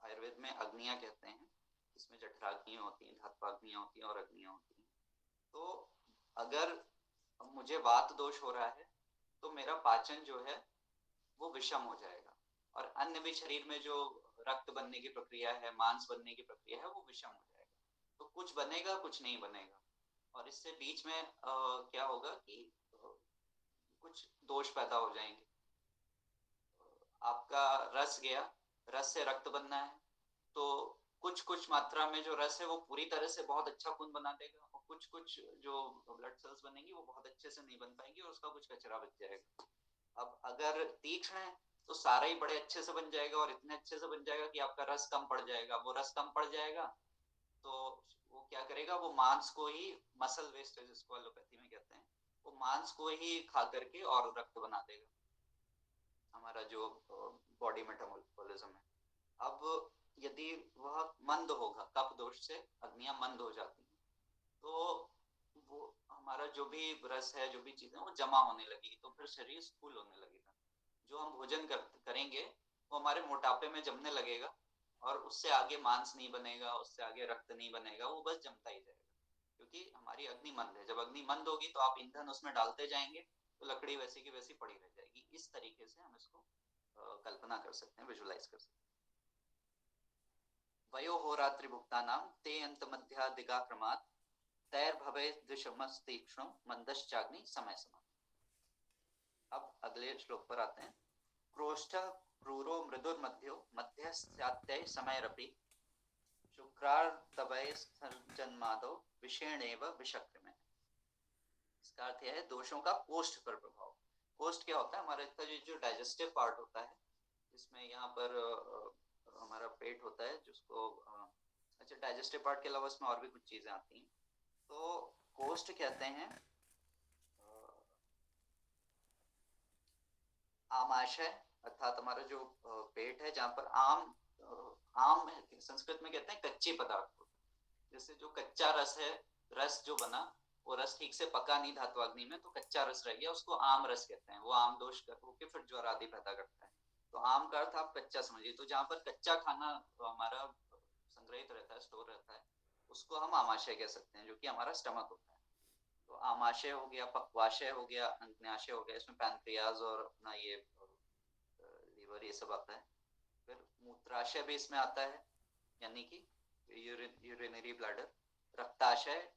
S2: आयुर्वेद में अग्नियां कहते हैं, इसमें जठराग्नियां होती हैं, धात्वाग्नियां होती हैं और अग्नियां होती हैं। तो अगर मुझे वात दोष हो रहा है तो मेरा पाचन जो है वो विषम हो जाएगा, और अन्य भी शरीर में जो रक्त बनने की प्रक्रिया है, मांस बनने की प्रक्रिया है, वो विषम हो जाएगा। तो कुछ बनेगा, कुछ नहीं बनेगा, और इससे बीच में क्या होगा कि कुछ दोष पैदा हो जाएंगे। आपका रस गया, रस से रक्त बनना है, तो कुछ कुछ मात्रा में जो रस है वो पूरी तरह से बहुत अच्छा खून बना देगा, और कुछ कुछ जो ब्लड सेल्स बनेंगी वो बहुत अच्छे से नहीं बन पाएंगी और उसका कुछ कचरा बच जाएगा। अब अगर तीक्ष्ण है तो सारा ही बड़े अच्छे से बन जाएगा, और इतने अच्छे से बन जाएगा कि आपका रस कम पड़ जाएगा। वो रस कम पड़ जाएगा तो वो क्या करेगा, वो मांस को ही, मसल वेस्ट जिसको एलोपैथी में कहते हैं, वो मांस को ही खा करके और रक्त बना देगा, हमारा जो बॉडी मेटाबॉलिज्म है। अब यदि वह मंद होगा, कफ दोष से अग्नियां मंद हो जाती हैं, तो वो हमारा जो भी रस है, जो भी चीजें, वो जमा होने लगेगी, तो फिर शरीर स्थूल होने लगेगा। जो हम भोजन करेंगे वो हमारे मोटापे में जमने लगेगा, और उससे आगे मांस नहीं बनेगा, उससे आगे रक्त नहीं बनेगा, वो बस जमता ही जाएगा, क्योंकि हमारी अग्नि मंद है। जब अग्नि मंद होगी तो आप ईंधन उसमें डालते जाएंगे तो लकड़ी वैसी की वैसी पड़ी रह जाएगी। इस तरीके से हम इसको कल्पना कर सकते हैं, विजुलाइज कर सकते हैं। वयो होरात्रिभुक्तानां ते अंतमध्यादिगाक्रमात् तैर्भवेत् द्विषमस्तीक्ष्णो मंदश्चाग्नि समय समान। अब अगले श्लोक पर आते हैं। क्रोष्ठ क्रूरो मृदुर्मध्यो मध्यस्यात्यै समयरपि शुक्रार्तवैस्तर्जन्मादौ विषेणेव विषक्रमे। इसका अर्थ यह है दोषों का कोष्ठ पर प्रभाव। कोष्ठ क्या होता है? हमारे जो डाइजेस्टिव पार्ट होता है, इसमें यहाँ पर हमारा पेट होता है, जिसको अच्छा, डाइजेस्टिव पार्ट के अलावा इसमें और भी कुछ चीजें आती हैं। तो कोष्ठ कहते हैं आमाशय, अर्थात हमारा जो पेट है, जहाँ पर आम संस्कृत में कहते हैं कच्चे पदार्थ को। जैसे जो कच्चा रस है, रस जो बना, वो रस ठीक से पका नहीं धात्वाग्नि में, तो कच्चा रस रह गया, उसको आम रस कहते हैं। वो आम दोष होकर फिर ज्वर आदि पैदा करता है। तो आम का अर्थ आप कच्चा समझिए। तो जहाँ पर कच्चा खाना हमारा संग्रहित रहता है, स्टोर रहता है, उसको हम आमाशय कह सकते हैं, जो कि हमारा स्टमक होता है। तो आमाशय हो गया, पक्वाशय हो गया, अंतन्याशय हो गया, इसमें पैनक्रियाज और अपना ये लीवर ये सब आता है। फिर मूत्राशय भी इसमें आता है, यानी कि यूरिनरी ब्लैडर, रक्ताशय,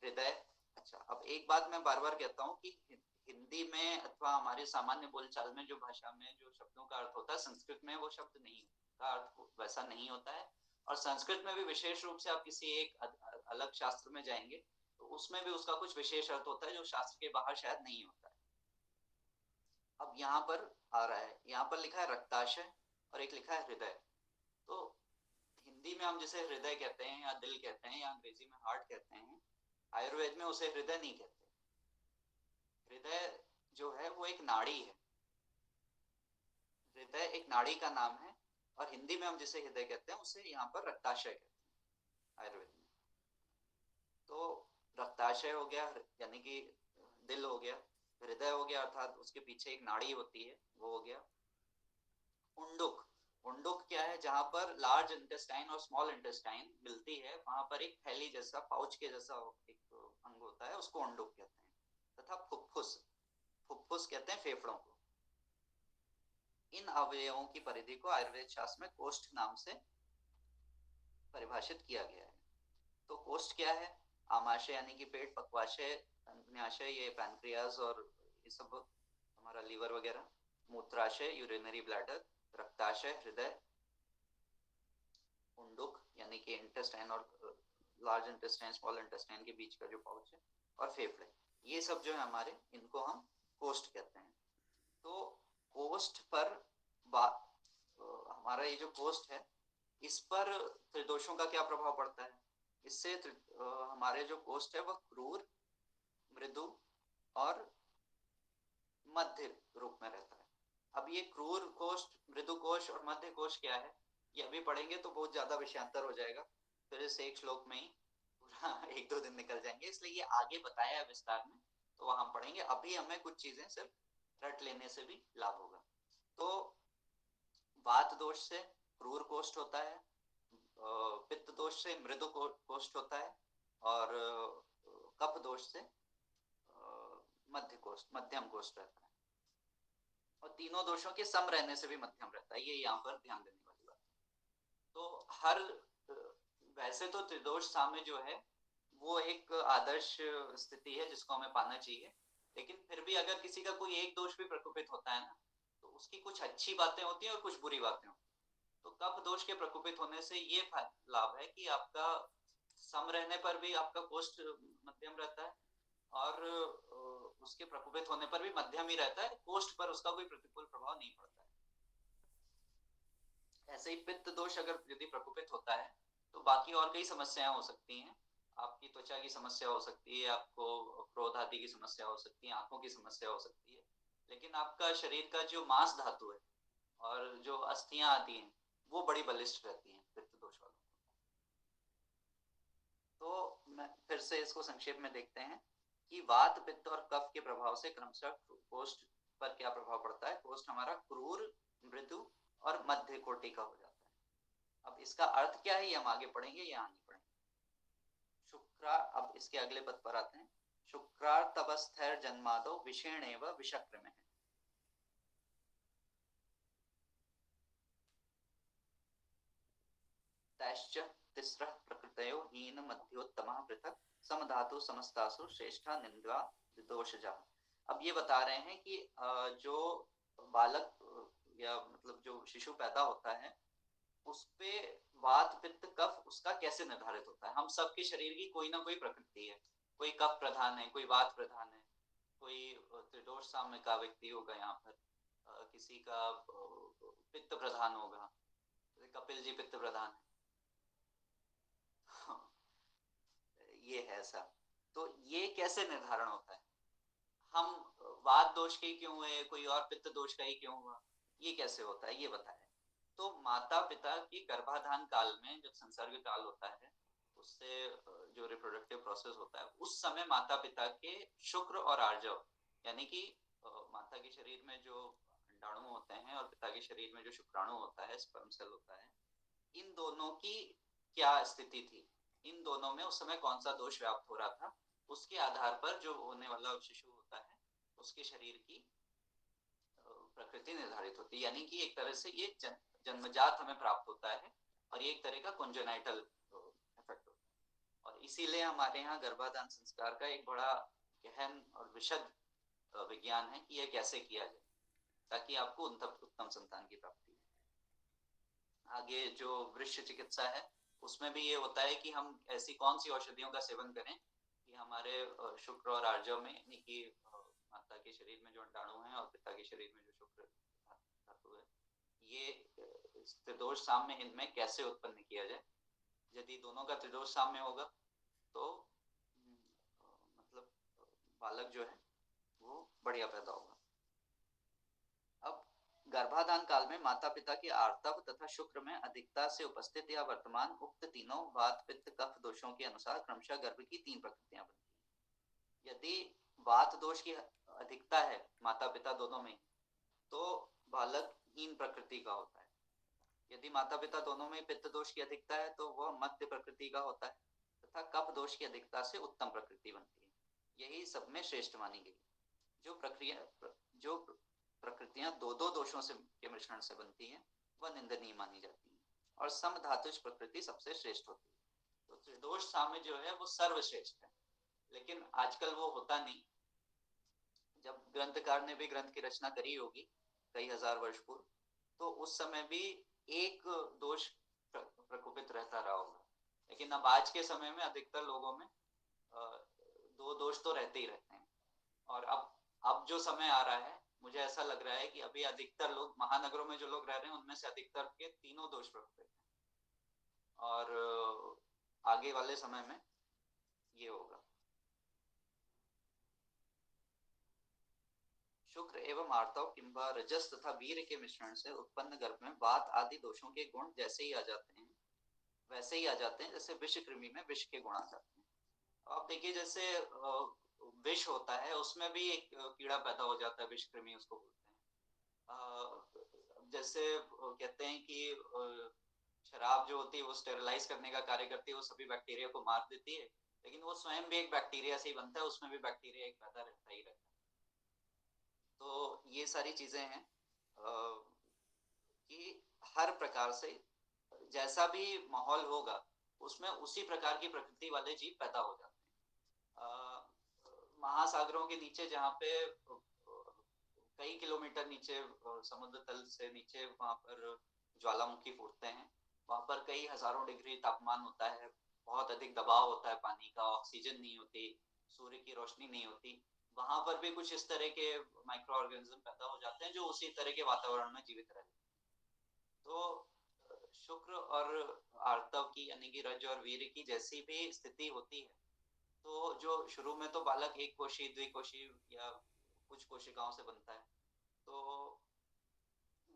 S2: हृदय। अच्छा, अब एक बात मैं बार बार कहता हूँ कि हिंदी में अथवा हमारे सामान्य बोलचाल में जो भाषा में जो शब्दों का अर्थ होता है, संस्कृत में वो शब्द नहीं का अर्थ वैसा नहीं होता है। और संस्कृत में भी विशेष रूप से आप किसी एक अलग शास्त्र में जाएंगे तो उसमें भी उसका कुछ विशेष अर्थ होता है जो शास्त्र के बाहर शायद नहीं होता है। अब यहाँ पर आ रहा है, यहाँ पर लिखा है रक्ताशय और एक लिखा है हृदय। तो हिंदी में हम जिसे हृदय कहते हैं या दिल कहते हैं या अंग्रेजी में हार्ट कहते हैं, आयुर्वेद में उसे हृदय नहीं कहते। हृदय जो है वो एक नाड़ी है। हृदय एक नाड़ी का नाम है और हिंदी में हम जिसे हृदय कहते हैं उसे यहाँ पर रक्ताशय कहते हैं आयुर्वेद में। तो रक्ताशय हो गया, यानी कि दिल हो गया। हृदय हो गया, अर्थात उसके पीछे एक नाड़ी होती है, वो हो गया। उंडुक, उंडुक क्या है? जहां पर लार्ज इंटेस्टाइन और स्मॉल इंटेस्टाइन मिलती है, वहां पर एक थैली जैसा, पाउच के जैसा एक अंग होता है, उसको उंडुक कहते हैं। तथा फुफ्फुस, फुफ्फुस कहते हैं फेफड़ों को। इन अवयवों की परिधि को आयुर्वेद शास्त्र में कोष्ठ नाम से परिभाषित किया गया है। तो कोष्ठ क्या है? आमाशय यानी कि पेट, पक्वाशय, अंतन्याशय ये पैनक्रियाज और ये सब हमारा लीवर वगैरह, मूत्राशय यूरिनरी ब्लैडर, रक्ताशय हृदय, उंडुक यानी कि इंटेस्टाइन और लार्ज इंटेस्टाइन स्मॉल इंटेस्टाइन के बीच का जो पाउच है, और फेफड़े, ये सब जो है हमारे, इनको हम कोष्ठ कहते हैं। तो कोष्ठ पर हमारा ये जो कोष्ठ है, इस पर त्रिदोषों का क्या प्रभाव पड़ता है? इससे हमारे जो कोष्ठ है वह क्रूर, मृदु और मध्य रूप में रहता है। अब ये क्रूर कोष्ठ, मृदु कोश और मध्य कोश क्या है, ये अभी पढ़ेंगे तो बहुत ज्यादा विषयांतर हो जाएगा, फिर इस एक श्लोक में ही पूरा 1-2 दिन निकल जाएंगे, इसलिए ये आगे बताया है विस्तार में, तो वह हम पढ़ेंगे। अभी हमें कुछ चीजें सिर्फ रट लेने से भी लाभ होगा। तो वात दोष से क्रूर कोष्ठ होता है, पित्त दोष से मृदु कोष्ठ होता है, और कफ दोष से मध्य कोष्ठ, मध्यम कोष्ठ रहता है। और तीनों दोषों के सम रहने से भी मध्यम रहता है, ये यहाँ पर ध्यान देने वाली बात है। तो हर वैसे तो त्रिदोष साम्य जो है वो एक आदर्श स्थिति है जिसको हमें पाना चाहिए, लेकिन फिर भी अगर किसी का कोई एक दोष भी प्रकोपित होता है ना, तो उसकी कुछ अच्छी बातें होती हैं और कुछ बुरी बातें होती हैं। तो कफ दोष के प्रकोपित होने से ये लाभ है कि आपका सम रहने पर भी आपका कोष्ठ मध्यम रहता है, और उसके प्रकोपित होने पर भी मध्यम ही रहता है, कोष्ठ पर उसका कोई प्रतिकूल प्रभाव नहीं पड़ता है। ऐसे ही पित्त दोष अगर यदि प्रकोपित होता है तो बाकी और कई समस्याएं हो सकती हैं। आपकी त्वचा की समस्या हो सकती है, आपको क्रोध आदि की समस्या हो सकती है, आंखों की समस्या हो सकती है, लेकिन आपका शरीर का जो मांस धातु है और जो अस्थियां आती हैं वो बड़ी बलिष्ठ रहती हैं पित्त दोष वालों को। तो मैं फिर से इसको संक्षेप में देखते हैं कि वात, पित्त और कफ के प्रभाव से क्रमशः कोष्ठ पर क्या प्रभाव पड़ता है। कोष्ठ हमारा क्रूर, मृदु और मध्य कोटि का हो जाता है। अब इसका अर्थ क्या है ये हम आगे पढ़ेंगे, यहाँ नहीं पढ़ेंगे। शुक्रा, अब इसके अगले पद पर आते हैं। शुक्रार्तवस्थैर जन्मादो विषेणेव विषक्रमे। तैश्च तिस्रः प्रकृतयो हीन मध्योत्तमः पृथक समधातु समस्तासु श्रेष्ठा निंदा दोषजा। अब ये बता रहे हैं कि जो बालक या मतलब जो शिशु पैदा होता है उस पे वात पित्त कफ उसका कैसे निर्धारित होता है। हम सबके शरीर की कोई ना कोई प्रकृति है, कोई कफ प्रधान है, कोई वात प्रधान है, कोई त्रिदोष साम्य का व्यक्ति होगा, यहाँ पर किसी का पित्त प्रधान होगा, कपिल जी पित्त प्रधान है। ये है ऐसा। तो ये कैसे निर्धारण होता है, हम वात दोष के क्यों हुए, कोई और पित्त दोष का ही क्यों हुआ, ये कैसे होता है, ये बताया। तो माता पिता की गर्भाधान काल में जब संसर्ग काल होता है, उससे जो रिप्रोडक्टिव प्रोसेस होता है, उस समय माता पिता के शुक्र और आर्जव, यानी कि माता के शरीर में जो अंडाणु होते हैं और पिता के शरीर में जो शुक्राणु होता है, स्पर्म सेल होता है, इन दोनों की क्या स्थिति थी, इन दोनों में उस समय कौन सा दोष व्याप्त हो रहा था, उसके आधार पर जो होने वाला शिशु होता है उसके शरीर की प्रकृति निर्धारित होती है। यानी कि एक तरह से ये जन्मजात हमें प्राप्त होता है और ये एक तरह का कॉन्जेनाइटल इफेक्ट होता है। और इसीलिए हमारे यहाँ गर्भाधान संस्कार का एक बड़ा गहन और विशद विज्ञान है कि यह कैसे किया जाए ताकि आपको उत्तम संतान की प्राप्ति हो। आगे जो वृक्ष चिकित्सा है उसमें भी ये होता है कि हम ऐसी कौन सी औषधियों का सेवन करें कि हमारे शुक्र और आर्जव में, यानी कि माता के शरीर में जो अंडाणु है और पिता के शरीर में जो शुक्र धातु है, ये त्रिदोष साम्य इनमें कैसे उत्पन्न किया जाए। यदि दोनों का त्रिदोष साम्य होगा तो मतलब बालक जो है वो बढ़िया पैदा होगा। अब गर्भाधान काल में माता पिता के आर्तव तथा शुक्र में अधिकता से उपस्थित या वर्तमान उक्त तीनों वात पित्त कफ दोषों के अनुसार क्रमशः गर्भ की 3 प्रकृतियां बनती हैं। यदि वात दोष की अधिकता है माता पिता दोनों में तो बालक हीन प्रकृति का होता है। यदि माता पिता दोनों में पित्त दोष की अधिकता है तो वह मध्य प्रकृति का होता है तथा कफ दोष की अधिकता से उत्तम प्रकृति बनती है। यही सब में श्रेष्ठ मानी गई। जो प्रकृतियां दो दोषों से के मिश्रण से बनती हैं वह निंदनीय मानी जाती है और सम धातुष प्रकृति सबसे श्रेष्ठ होती है। तो त्रिदोष साम्य जो है वो सर्वश्रेष्ठ है, लेकिन आजकल वो होता नहीं। जब ग्रंथकार ने भी ग्रंथ की रचना करी होगी कई हजार वर्ष पूर्व, तो उस समय भी एक दोष प्रकोपित रहता रहा होगा, लेकिन अब आज के समय में अधिकतर लोगों में 2 दोष तो रहते ही रहते हैं। और अब जो समय आ रहा है, मुझे ऐसा लग रहा है कि अभी अधिकतर लोग महानगरों में जो लोग रह रहे हैं उनमें से अधिकतर के 3 दोष प्रकोपित हैं और आगे वाले समय में ये होगा। शुक्र एवं आर्तव किंबा रजस तथा वीर के मिश्रण से उत्पन्न गर्भ में वात आदि दोषों के गुण जैसे ही आ जाते हैं वैसे ही आ जाते हैं जैसे विष कृमि में विष के गुण आ जाते हैं। आप देखिए जैसे विष होता है उसमें भी एक कीड़ा पैदा हो जाता है, विष कृमि उसको बोलते हैं। जैसे कहते हैं कि शराब जो होती है वो स्टेरिलाइज करने का कार्य करती है, वो सभी बैक्टीरिया को मार देती है, लेकिन वो स्वयं भी एक बैक्टीरिया से ही बनता है, उसमें भी बैक्टीरिया एक पैदा रहता ही रहता है। तो ये सारी चीजें हैं कि हर प्रकार से जैसा भी माहौल होगा उसमें उसी प्रकार की प्रकृति वाले जीव पैदा हो जाते हैं। महासागरों के नीचे जहाँ पे कई किलोमीटर नीचे समुद्र तल से नीचे वहां पर ज्वालामुखी फूटते हैं, वहां पर कई हजारों डिग्री तापमान होता है, बहुत अधिक दबाव होता है पानी का, ऑक्सीजन नहीं होती, सूर्य की रोशनी नहीं होती, वहां पर भी कुछ इस तरह के माइक्रो ऑर्गेनिज्म पैदा हो जाते हैं जो उसी तरह के वातावरण में जीवित रहते हैं। तो शुक्र और आर्तव की यानी कि रज और वीर की जैसी भी स्थिति होती है तो जो शुरू में तो बालक एक कोशी द्विकोशी या कुछ कोशिकाओं से बनता है, तो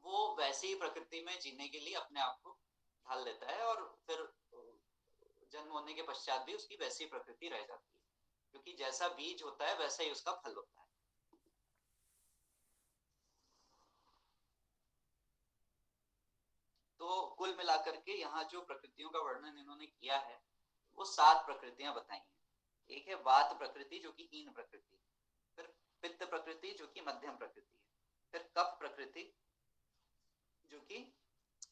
S2: वो वैसी ही प्रकृति में जीने के लिए अपने आप को ढाल लेता है और फिर जन्म होने के पश्चात भी उसकी वैसी प्रकृति रह जाती है, क्योंकि जैसा बीज होता है वैसा ही उसका फल होता है। तो कुल मिलाकर के यहाँ जो प्रकृतियों का वर्णन इन्होंने किया है वो 7 प्रकृतियां बताई हैं। एक है वात प्रकृति जो कि हीन प्रकृति, फिर पित्त प्रकृति जो कि मध्यम प्रकृति है, फिर कफ प्रकृति जो कि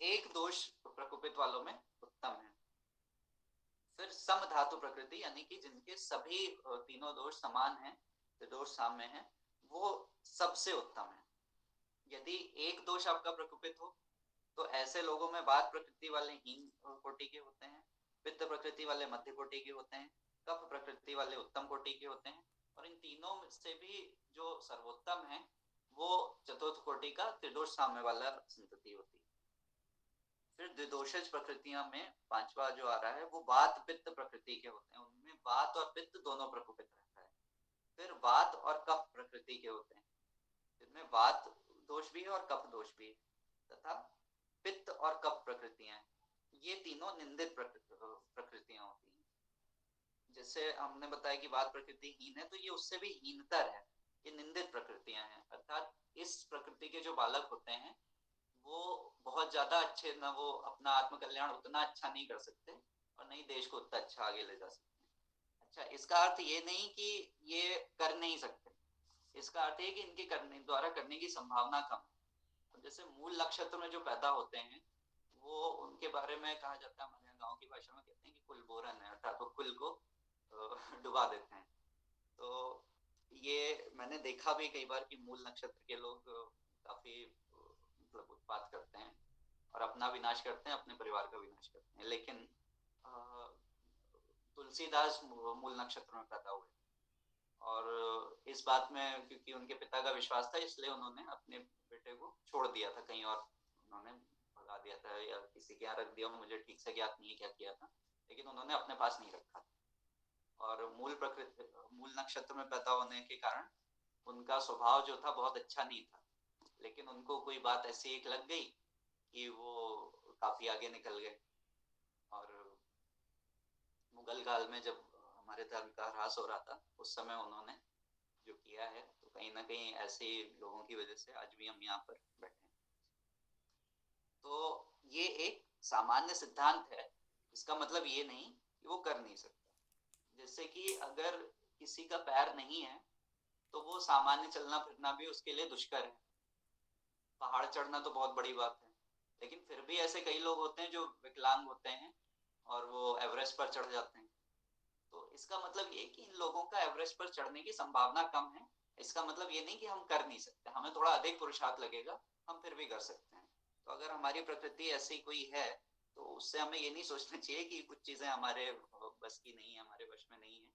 S2: एक दोष प्रकोपित वालों में उत्तम है, फिर सम धातु प्रकृति, यानी कि जिनके सभी तीनों दोष समान हैं, दोष साम्य हैं, वो सबसे उत्तम है। यदि एक दोष आपका प्रकोपित हो तो ऐसे लोगों में वात प्रकृति वाले हीन कोटि के होते हैं, पित्त प्रकृति वाले मध्य कोटि के होते हैं, कफ प्रकृति वाले उत्तम कोटि के होते हैं, और इन तीनों से भी जो सर्वोत्तम है वो चतुर्थ कोटि का त्रिदोष साम्य वाला संतति होती है। फिर द्विदोषज प्रकृतियां में पांचवा जो आ रहा है वो वात पित्त प्रकृति के होते हैं, उनमें वात और पित्त दोनों प्रकोपित रहता है। फिर वात और कफ प्रकृति के होते हैं, जिनमें वात दोष भी है और कफ दोष भी है, तथा पित्त और कफ प्रकृतियां, ये तीनों निंदित प्रकृतियां होती हैं। जैसे हमने बताया कि वात प्रकृति हीन है, तो ये उससे भी हीनतर है, ये निंदित प्रकृतियां हैं। अर्थात इस प्रकृति के जो बालक होते हैं वो बहुत ज्यादा अच्छे, ना वो अपना आत्मकल्याण उतना अच्छा नहीं कर सकते और नहीं देश को उतना अच्छा आगे ले जा सकते। अच्छा, इसका अर्थ ये नहीं कि ये कर नहीं सकते, इसका अर्थ है कि इनके करने द्वारा करने की संभावना कम है। जैसे मूल नक्षत्र में जो पैदा होते हैं वो, उनके बारे में कहा जाता है, हमारे यहाँ गाँव की भाषा में कहते हैं कि कुल बोरन है, अर्थात वो कुल को डुबा देते हैं। तो ये मैंने देखा भी कई बार कि मूल नक्षत्र के लोग काफी मतलब उत्पात करते हैं और अपना विनाश करते हैं, अपने परिवार का विनाश करते हैं। लेकिन तुलसीदास मूल नक्षत्र में पैदा हुए और इस बात में क्योंकि उनके पिता का विश्वास था, इसलिए उन्होंने अपने बेटे को छोड़ दिया था कहीं और, उन्होंने भगा दिया था या किसी के यहाँ रख दिया, मुझे ठीक से ज्ञात नहीं है क्या किया था, लेकिन उन्होंने अपने पास नहीं रखा था। और मूल नक्षत्र में पैदा होने के कारण उनका स्वभाव जो था बहुत अच्छा नहीं था, लेकिन उनको कोई बात ऐसी एक लग गई कि वो काफी आगे निकल गए। और मुगल काल में जब हमारे धर्म का ह्रास हो रहा था, उस समय उन्होंने जो किया है, तो कहीं ना कहीं ऐसे लोगों की वजह से आज भी हम यहाँ पर बैठे हैं। तो ये एक सामान्य सिद्धांत है, इसका मतलब ये नहीं कि वो कर नहीं सकता। जैसे कि अगर किसी का पैर नहीं है तो वो सामान्य चलना फिरना भी उसके लिए दुष्कर है। पहाड़ चढ़ना तो बहुत बड़ी बात है, लेकिन फिर भी ऐसे कई लोग होते हैं जो विकलांग होते हैं और वो एवरेस्ट पर चढ़ जाते हैं। तो इसका मतलब ये कि इन लोगों का एवरेस्ट पर चढ़ने की संभावना कम है। इसका मतलब ये नहीं कि हम कर नहीं सकते, हमें थोड़ा अधिक पुरुषार्थ लगेगा, हम फिर भी कर सकते हैं। तो अगर हमारी प्रकृति ऐसी कोई है तो उससे हमें ये नहीं सोचना चाहिए कि कुछ चीजें हमारे बस की नहीं है, हमारे वश में नहीं है।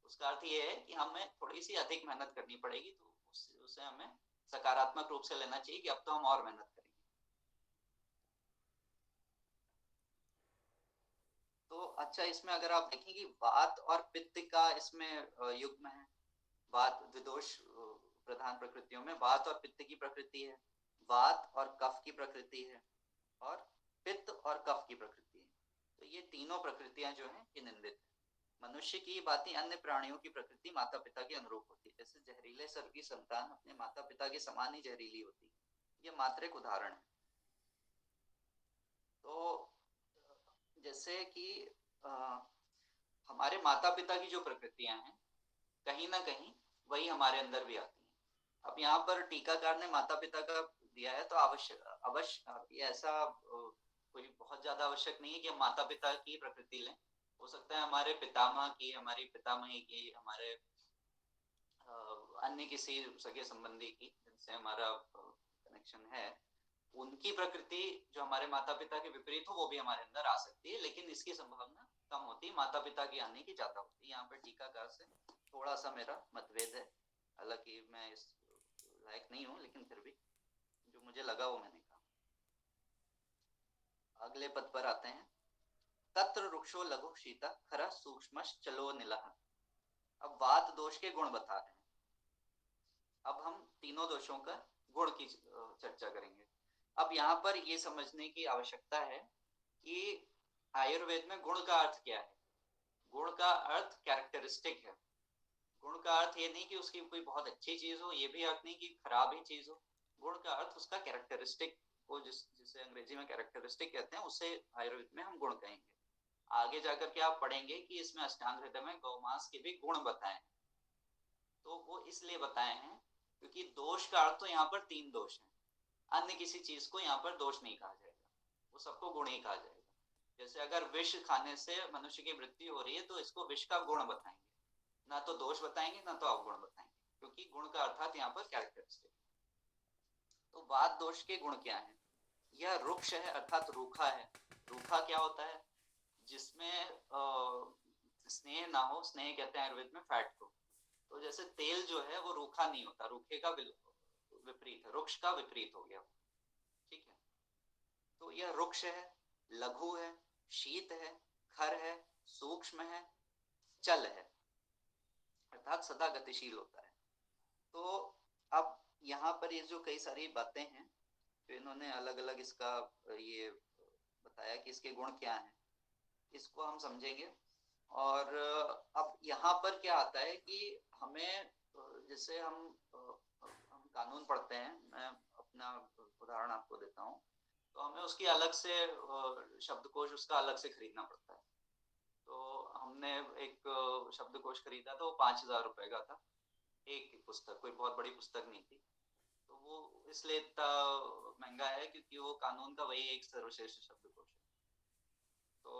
S2: उसका अर्थ ये है कि हमें थोड़ी सी अधिक मेहनत करनी पड़ेगी, तो उससे हमें सकारात्मक रूप से लेना चाहिए कि अब तो हम और मेहनत करेंगे। तो अच्छा, इसमें अगर आप देखें कि वात और पित्त का इसमें युग्म है। वात द्विदोष प्रधान प्रकृतियों में वात और पित्त की प्रकृति है, वात और कफ की प्रकृति है, और पित्त और कफ की प्रकृति है। तो ये तीनों प्रकृतियां जो हैं ये निंदित है। मनुष्य की बात ही अन्य प्राणियों की प्रकृति माता पिता के अनुरूप होती है। जैसे जहरीले सर्प की संतान अपने माता पिता के समान ही जहरीली होती है, ये मात्र एक उदाहरण है। तो जैसे कि हमारे माता पिता की जो प्रकृतियां हैं कहीं ना कहीं वही हमारे अंदर भी आती हैं। अब यहाँ पर टीकाकार ने माता पिता का दिया है, तो अवश्य ये ऐसा कोई बहुत ज्यादा आवश्यक नहीं है कि हम माता पिता की प्रकृति लें। हो सकता है हमारे पितामह की, हमारी पितामही की, हमारे अन्य किसी सगे संबंधी की जिनसे हमारा कनेक्शन है, उनकी प्रकृति जो हमारे माता पिता के विपरीत हो वो भी हमारे अंदर आ सकती है, लेकिन इसकी संभावना कम होती है, माता पिता की आने की ज्यादा होती है। यहाँ पर टीकाकार से थोड़ा सा मेरा मतभेद है, हालांकि मैं इस लायक नहीं हूँ, लेकिन फिर भी जो मुझे लगा वो मैंने कहा। अगले पद पर आते हैं। तत्र रुक्षो लघु शीता खरा सूक्ष्म चलो नीलः। अब वात दोष के गुण बता रहे हैं। अब हम तीनों दोषों का गुण की चर्चा करेंगे। अब यहाँ पर ये समझने की आवश्यकता है कि आयुर्वेद में गुण का अर्थ क्या है। गुण का अर्थ कैरेक्टरिस्टिक है। गुण का अर्थ ये नहीं कि उसकी कोई बहुत अच्छी चीज हो, ये भी अर्थ नहीं कि खराब ही चीज हो। गुण का अर्थ उसका कैरेक्टरिस्टिक को, जिसे अंग्रेजी में कैरेक्टरिस्टिक कहते हैं, उसे आयुर्वेद में हम गुण कहेंगे। आगे जाकर के आप पढ़ेंगे कि इसमें अष्टांग हृदय में गौमांस के भी गुण बताए, तो वो इसलिए बताए हैं क्योंकि दोष का अर्थ तो यहाँ पर 3 दोष हैं। अन्य किसी चीज को यहाँ पर दोष नहीं कहा जाएगा, वो सबको गुण ही कहा जाएगा। जैसे अगर विष खाने से मनुष्य की मृत्यु हो रही है तो इसको विष का गुण बताएंगे, ना तो दोष बताएंगे ना तो अवगुण बताएंगे, क्योंकि गुण का अर्थात यहाँ पर कैरेक्टरिस्टिक। तो वात दोष के गुण क्या है? यह रुक्ष है अर्थात रूखा है। रूखा क्या होता है? जिसमें स्नेह ना हो, स्नेह कहते हैं आयुर्वेद में फैट को। तो जैसे तेल जो है वो रूखा नहीं होता, रूखे का विपरीत है, रुक्ष का विपरीत हो गया। ठीक है, तो यह रुक्ष है, लघु है, शीत है, खर है, सूक्ष्म है, चल है, अर्थात सदा गतिशील होता है। तो अब यहाँ पर ये जो कई सारी बातें हैं तो इन्होंने अलग अलग इसका ये बताया कि इसके गुण क्या हैं, इसको हम समझेंगे। और अब यहाँ पर क्या आता है कि हमें जैसे हम कानून पढ़ते हैं, मैं अपना उदाहरण आपको देता हूँ, तो हमें उसकी अलग से शब्दकोश उसका अलग से खरीदना पड़ता है। तो हमने एक शब्दकोश खरीदा तो 5,000 रुपए का था, एक पुस्तक, कोई बहुत बड़ी पुस्तक नहीं थी। तो वो इसलिए इतना महंगा है क्योंकि वो कानून का वही एक सर्वश्रेष्ठ शब्दकोश है। तो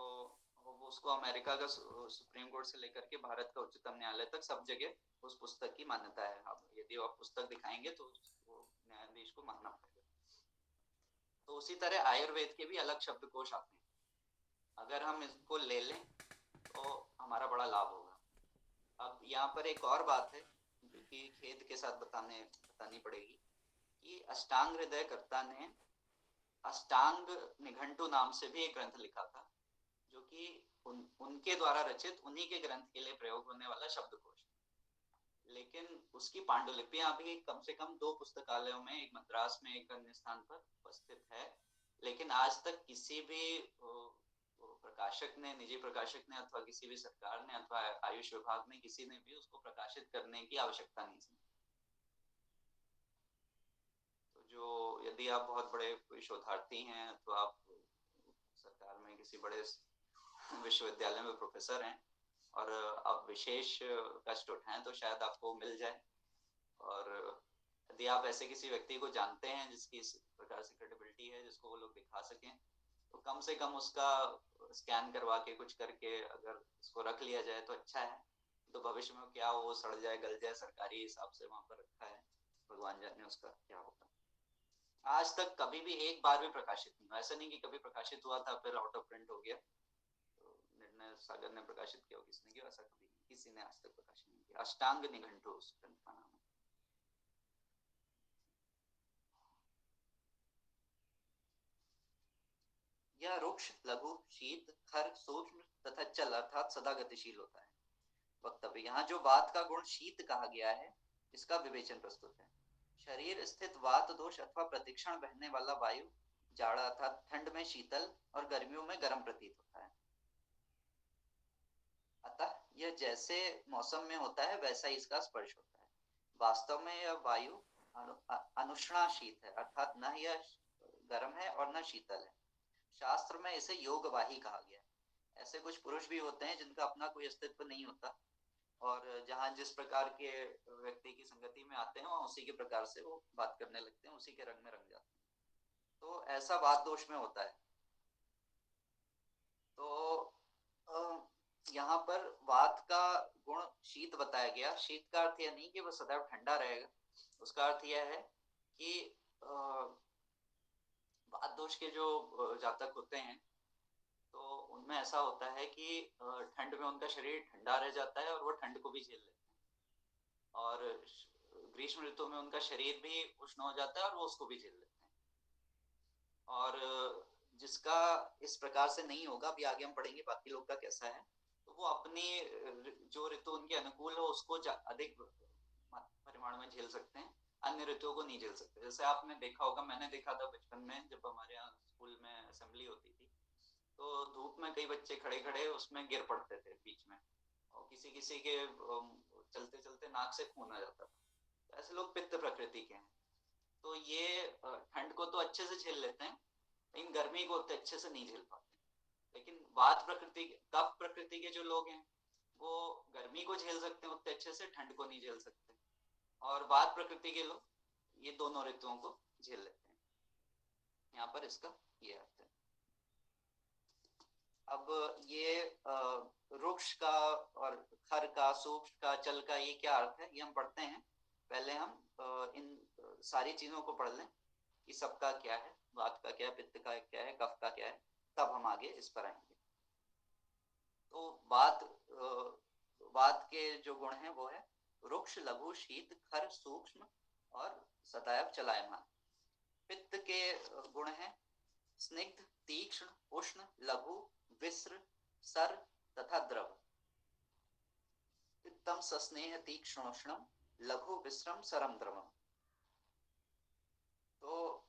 S2: वो उसको अमेरिका का सुप्रीम कोर्ट से लेकर के भारत का उच्चतम न्यायालय तक सब जगह उस पुस्तक की मान्यता है। अब यदि आप पुस्तक दिखाएंगे तो वो न्यायाधीश को मानना पड़ेगा। तो उसी तरह आयुर्वेद के भी अलग शब्दकोश आते हैं, अगर हम इसको ले लें तो हमारा बड़ा लाभ होगा। अब यहाँ पर एक और बात है जो कि खेद के साथ बतानी पड़ेगी कि अष्टांग हृदय कर्ता ने अष्टांग निघंटु नाम से भी एक ग्रंथ लिखा था, जो कि उनके द्वारा रचित उन्हीं के ग्रंथ के लिए प्रयोग होने वाला शब्दकोश। लेकिन उसकी पांडुलिपियां अभी कम से कम 2 पुस्तकालयों में, एक मद्रास में एक अन्य स्थान पर उपस्थित है, लेकिन आज तक किसी भी प्रकाशक ने, निजी प्रकाशक ने अथवा किसी भी सरकार ने अथवा आयुष विभाग ने किसी ने भी उसको प्रकाशित करने की आवश्यकता नहीं समझी। तो जो यदि आप बहुत बड़े कोई शोधार्थी हैं अथवा आप सरकार में किसी बड़े विश्वविद्यालय में प्रोफेसर हैं और आप विशेष कष्ट उठाएं तो शायद आपको मिल जाए। और यदि आप ऐसे किसी व्यक्ति को जानते हैं जिसकी इस प्रकार से क्रेडिबिलिटी है, जिसको वो लोग दिखा सकें, तो कम से कम उसका स्कैन करवा के कुछ करके अगर इसको रख लिया जाए तो अच्छा है। तो भविष्य में क्या वो सड़ जाए गल जाए, सरकारी हिसाब से वहां पर रखा है, भगवान जाने उसका क्या होगा। आज तक कभी भी एक बार भी प्रकाशित नहीं हुआ, ऐसा नहीं कि कभी प्रकाशित हुआ था फिर आउट ऑफ प्रिंट हो गया, तो निर्णय सागर ने प्रकाशित किया, किसने किया, ऐसा कभी किसी ने आज तक प्रकाशित नहीं किया। अष्टांग निघंटु उस ग्रंथ का नाम है। यह रुक्ष, लघु, शीत, खर, सूक्ष्म तथा चल अर्थात सदा गतिशील होता है। वक्तव्य, यहाँ जो वात का गुण शीत कहा गया है इसका विवेचन प्रस्तुत है। शरीर स्थित वात दोष अथवा प्रतिक्षण बहने वाला वायु जाड़ा अर्थात ठंड में शीतल और गर्मियों में गर्म प्रतीत होता है। अतः यह जैसे मौसम में होता है वैसा ही इसका स्पर्श होता है। वास्तव में यह वायु अनुष्णा शीत है, अर्थात न यह गर्म है और न शीतल है। शास्त्र में इसे योगवाही कहा गया है। ऐसे कुछ पुरुष भी होते हैं जिनका अपना कोई अस्तित्व नहीं होता और जहाँ जिस प्रकार के व्यक्ति की संगति में आते हैं वहाँ उसी के प्रकार से वो बात करने लगते हैं, उसी के रंग में रंग जाते हैं। तो ऐसा वात दोष में होता है। तो यहाँ पर वात का गुण शीत बताया गया। शीत का अर्थ यह नहीं कि वह सदैव ठंडा रहेगा, उसका अर्थ यह है कि वात दोष के जो जातक होते हैं तो उनमें ऐसा होता है कि ठंड में उनका शरीर ठंडा रह जाता है और वो ठंड को भी झेल लेते हैं, और ग्रीष्म ऋतु में उनका शरीर भी उष्ण हो जाता है और वो उसको भी झेल लेते हैं। और जिसका इस प्रकार से नहीं होगा, अभी आगे हम पढ़ेंगे बाकी लोग का कैसा है, तो वो अपनी जो ऋतु उनके अनुकूल हो उसको अधिक परिमाण में झेल सकते हैं, अन्य ऋतुओं को नहीं झेल सकते। जैसे आपने देखा होगा, मैंने देखा था बचपन में जब हमारे यहाँ स्कूल में असेंबली होती थी तो धूप में कई बच्चे खड़े खड़े उसमें गिर पड़ते थे बीच में, और किसी किसी के चलते चलते नाक से खून आ जाता था। ऐसे लोग पित्त प्रकृति के हैं, तो ये ठंड को तो अच्छे से झेल लेते हैं लेकिन गर्मी को उतने अच्छे से नहीं झेल पाते। लेकिन वात प्रकृति, कफ प्रकृति के जो लोग हैं वो गर्मी को झेल सकते हैं उतने अच्छे से, ठंड को नहीं झेल सकते। और वात प्रकृति के लोग ये दोनों ऋतुओं को झेल लेते हैं। यहाँ पर इसका ये अर्थ है। अब ये रुक्ष का और खर का, सूक्ष्म का, चल का ये क्या अर्थ है, ये हम पढ़ते हैं। पहले हम इन सारी चीजों को पढ़ लें कि सबका क्या है, वात का क्या है, पित्त का क्या है, कफ का क्या है, तब हम आगे इस पर आएंगे। तो वात के जो गुण हैं वो है रुक्ष, लघु, शीत, खर, सूक्ष्म और सदैव चलायमान। पित्त के गुण हैं स्निग्ध, तीक्ष्ण, उष्ण, लघु, विस्र, सर तथा द्रव। पित्तम सस्नेह तीक्ष्णोष्णम, लघु विस्रम सरम द्रवम। तो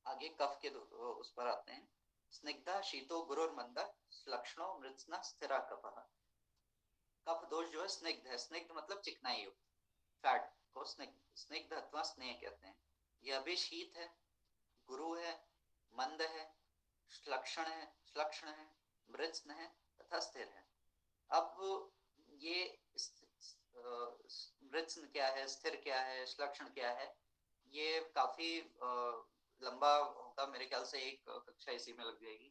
S2: आगे कफ के उस पर आते हैं। स्निग्धा शीतो गुरुर्मंदा, लक्षणों मृत्स्ना स्थिरा कफः। कफ दोष जो है स्निग्ध है, स्निग्ध मतलब चिकनाई युक्त, फैट को स्निग्ध, स्निग्ध अथवा स्नेह कहते हैं। यह भी शीत है, गुरु है, मंद है, श्लक्षण है, श्लक्षण है, मृत्स्न है तथा स्थिर है। अब ये मृत्स्न क्या है, स्थिर क्या है, श्लक्षण क्या है, ये काफी लंबा होगा, मेरे ख्याल से एक कक्षा इसी में लग जाएगी।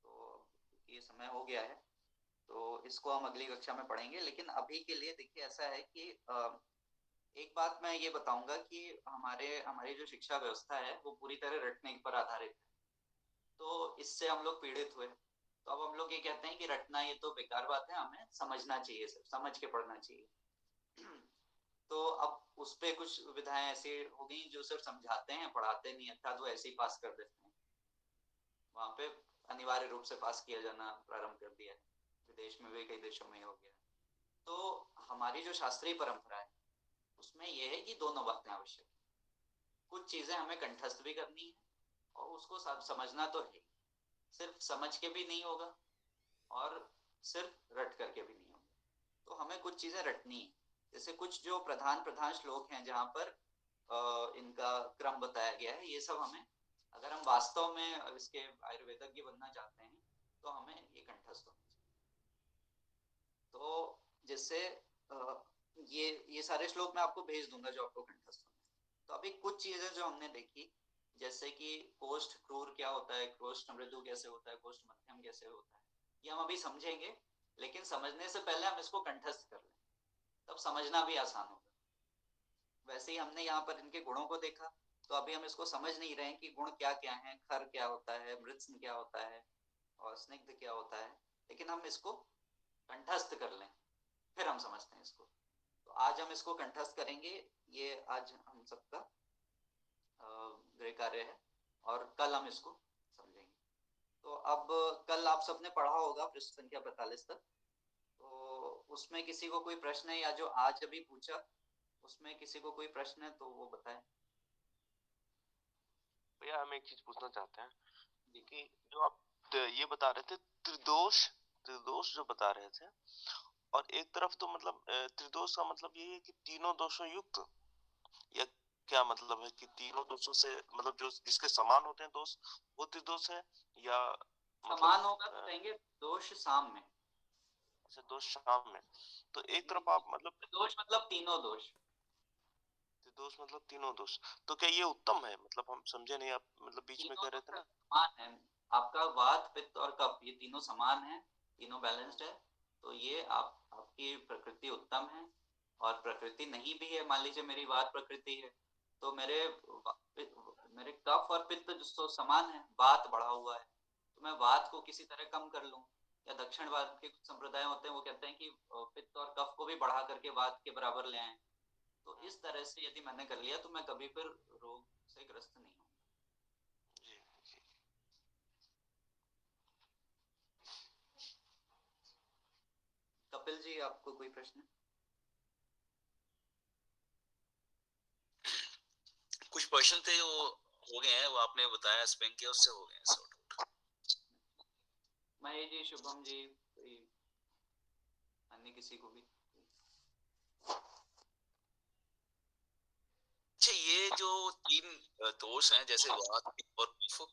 S2: तो ये समय हो गया है तो इसको हम अगली कक्षा में पढ़ेंगे। लेकिन अभी के लिए देखिए ऐसा है कि एक बात मैं ये बताऊंगा कि हमारी जो शिक्षा व्यवस्था है वो पूरी तरह रटने पर आधारित है। तो इससे हम लोग पीड़ित हुए। तो अब हम लोग ये कहते हैं कि रटना ये तो बेकार बात है, हमें समझना चाहिए, सिर्फ समझ के पढ़ना चाहिए। तो अब उस पे कुछ विधाएं ऐसी हो गई जो सिर्फ समझाते हैं, पढ़ाते नहीं, अर्थात वो ऐसे ही पास कर देते हैं। वहां पे अनिवार्य रूप से पास किया जाना प्रारंभ कर दिया है, विदेश में भी कई देशों में हो गया। तो हमारी जो शास्त्रीय परंपरा है उसमें यह है कि दोनों बातें आवश्यक है। कुछ चीजें हमें कंठस्थ भी करनी है और उसको समझना तो है, सिर्फ समझ के भी नहीं होगा और सिर्फ रट करके भी नहीं होगा। तो हमें कुछ चीजें रटनी है। जैसे कुछ जो प्रधान प्रधान श्लोक हैं जहाँ पर इनका क्रम बताया गया है, ये सब हमें, अगर हम वास्तव में इसके आयुर्वेदज्ञ बनना चाहते हैं तो हमें ये कंठस्थ होना चाहिए। तो जिससे ये सारे श्लोक मैं आपको भेज दूंगा जो आपको कंठस्थ होना है। तो अभी कुछ चीजें जो हमने देखी, जैसे कि कोष्ठ क्रूर क्या होता है, कोष्ठ मृदु कैसे होता है, कोष्ठ मध्यम कैसे होता है, ये हम अभी समझेंगे। लेकिन समझने से पहले हम इसको कंठस्थ कर लें, तब समझना भी आसान होगा। वैसे ही हमने यहाँ पर इनके गुणों को देखा, तो अभी हम इसको समझ नहीं रहे हैं कि गुण क्या क्या है, खर क्या होता है, मृत्स्न क्या होता है और स्निग्ध क्या होता है। लेकिन हम इसको कंठस्थ कर लें, फिर हम समझते हैं इसको। तो आज हम इसको कंठस्थ करेंगे, ये आज हम सबका गृह कार्य है और कल हम इसको समझेंगे। तो अब कल आप सबने पढ़ा होगा पृष्ठ संख्या 45 तक। तो उसमें किसी को कोई प्रश्न है, या जो आज अभी पूछा उसमें किसी को कोई प्रश्न है तो वो बताएं।
S1: भैया हम एक चीज पूछना चाहते हैं कि जो आप ये बता रहे थे त्रिदोष, त्रिदोष जो बता रहे थे, और एक तरफ तो मतलब त्रिदोष का मतलब ये है कि तीनों दोषों युक्त, या क्या मतलब है कि तीनों दोषों से मतलब जो जिसके समान होते हैं दोष वो त्रिदोष है, या
S2: समान होगा तो कहेंगे दोष साम में।
S1: अच्छा, दोष शाम में। तो एक तरफ आप मतलब
S2: दोष मतलब तीनों दोष,
S1: दोष मतलब तीनों दोष, तो क्या ये उत्तम है? मतलब हम समझे नहीं, आप मतलब बीच में कह रहे थे ना।
S2: समान है। आपका वात, पित्त और कफ ये तीनों समान है, तीनों बैलेंस्ड है। तो ये आपकी प्रकृति उत्तम है। और प्रकृति नहीं भी है, मान लीजिए मेरी वात प्रकृति है, तो मेरे कफ और पित्त जो समान है, वात बढ़ा हुआ है, तो मैं वात को किसी तरह कम कर लूं। या दक्षिण भारत के कुछ संप्रदाय होते हैं, वो कहते हैं कि पित्त और कफ को भी बढ़ा करके वात के बराबर ले आए। तो इस तरह से यदि मैंने कर लिया तो मैं कभी फिर रोग से ग्रस्त नहीं हूँ। कपिल जी, आपको कोई प्रश्न?
S4: कुछ प्रश्न थे वो हो गए हैं, वो आपने बताया स्पेन के, उससे हो गए सॉर्ट आउट।
S2: महेश जी, शुभम जी, कोई अन्य किसी को भी?
S4: अच्छा, ये जो तीन दोष हैं जैसे वात, पित्त और कफ,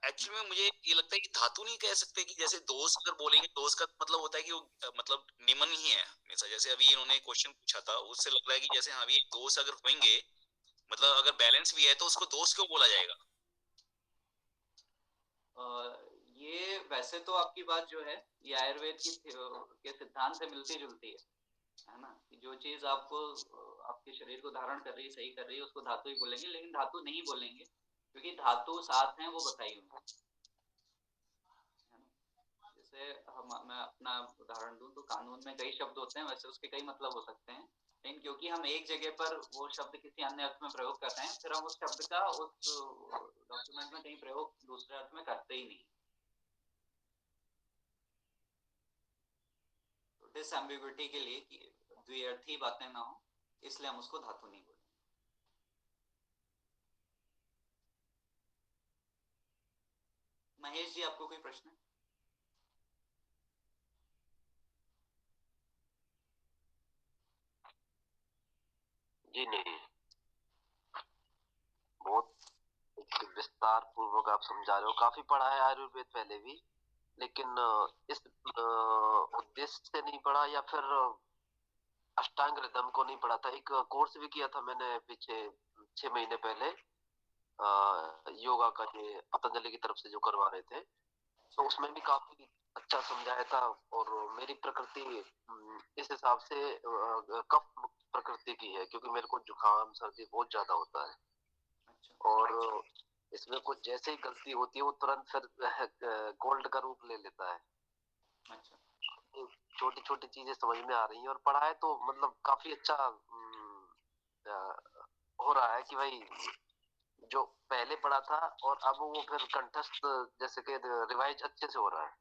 S4: एक्चुअली में मुझे ये लगता है कि धातु नहीं कह सकते, कि जैसे दोष अगर बोलेंगे, दोष का मतलब होता है कि वो मतलब निमन ही है हमेशा। जैसे अभी इन्होंने क्वेश्चन पूछा था, उससे लग रहा है कि जैसे हाँ भी दोष अगर होंगे, मतलब अगर बैलेंस भी है तो उसको दोष क्यों बोला जाएगा?
S2: ये वैसे तो आपकी बात जो है ये आयुर्वेद के सिद्धांत से मिलती जुलती है ना, कि जो चीज आपको आपके शरीर को धारण कर रही है, सही कर रही है, उसको धातु ही बोलेंगे, लेकिन धातु नहीं बोलेंगे क्योंकि धातु सात हैं वो बताई हुई है ना। जैसे मैं अपना उदाहरण दूं तो कानून में कई शब्द होते हैं, वैसे उसके कई मतलब हो सकते हैं, लेकिन क्योंकि हम एक जगह पर वो शब्द किसी अन्य अर्थ में प्रयोग कर रहे हैं, फिर हम उस शब्द का उस डॉक्यूमेंट में कहीं प्रयोग दूसरे अर्थ में करते ही नहीं। डिसएम्बिग्युइटी के लिए कि द्विअर्थी बातें ना हो, इसलिए हम उसको धातु नहीं बोलेंगे। महेश जी, आपको कोई प्रश्न है?
S5: जी नहीं, बहुत विस्तार पूर्वक आप समझा रहे हो। काफी पढ़ा है आयुर्वेद पहले भी, लेकिन इस उद्देश्य से नहीं पढ़ा, या फिर अष्टांग रिदम को नहीं पढ़ा था। एक कोर्स भी किया था मैंने पीछे 6 महीने पहले, योगा का, ये पतंजलि की तरफ से जो करवा रहे थे, तो उसमें भी काफी अच्छा समझाया था। और मेरी प्रकृति इस हिसाब से कफ प्रकृति की है, क्योंकि मेरे को जुकाम सर्दी बहुत ज्यादा होता है। और इसमें कुछ जैसे ही गलती होती है वो तुरंत फिर कोल्ड का रूप ले लेता है।
S2: अच्छा,
S5: छोटी छोटी चीजें समझ में आ रही हैं, और पढ़ाए तो मतलब काफी अच्छा हो रहा है कि भाई जो पहले पढ़ा था और अब वो फिर कंठस्थ जैसे कि रिवाइज अच्छे से हो रहा है।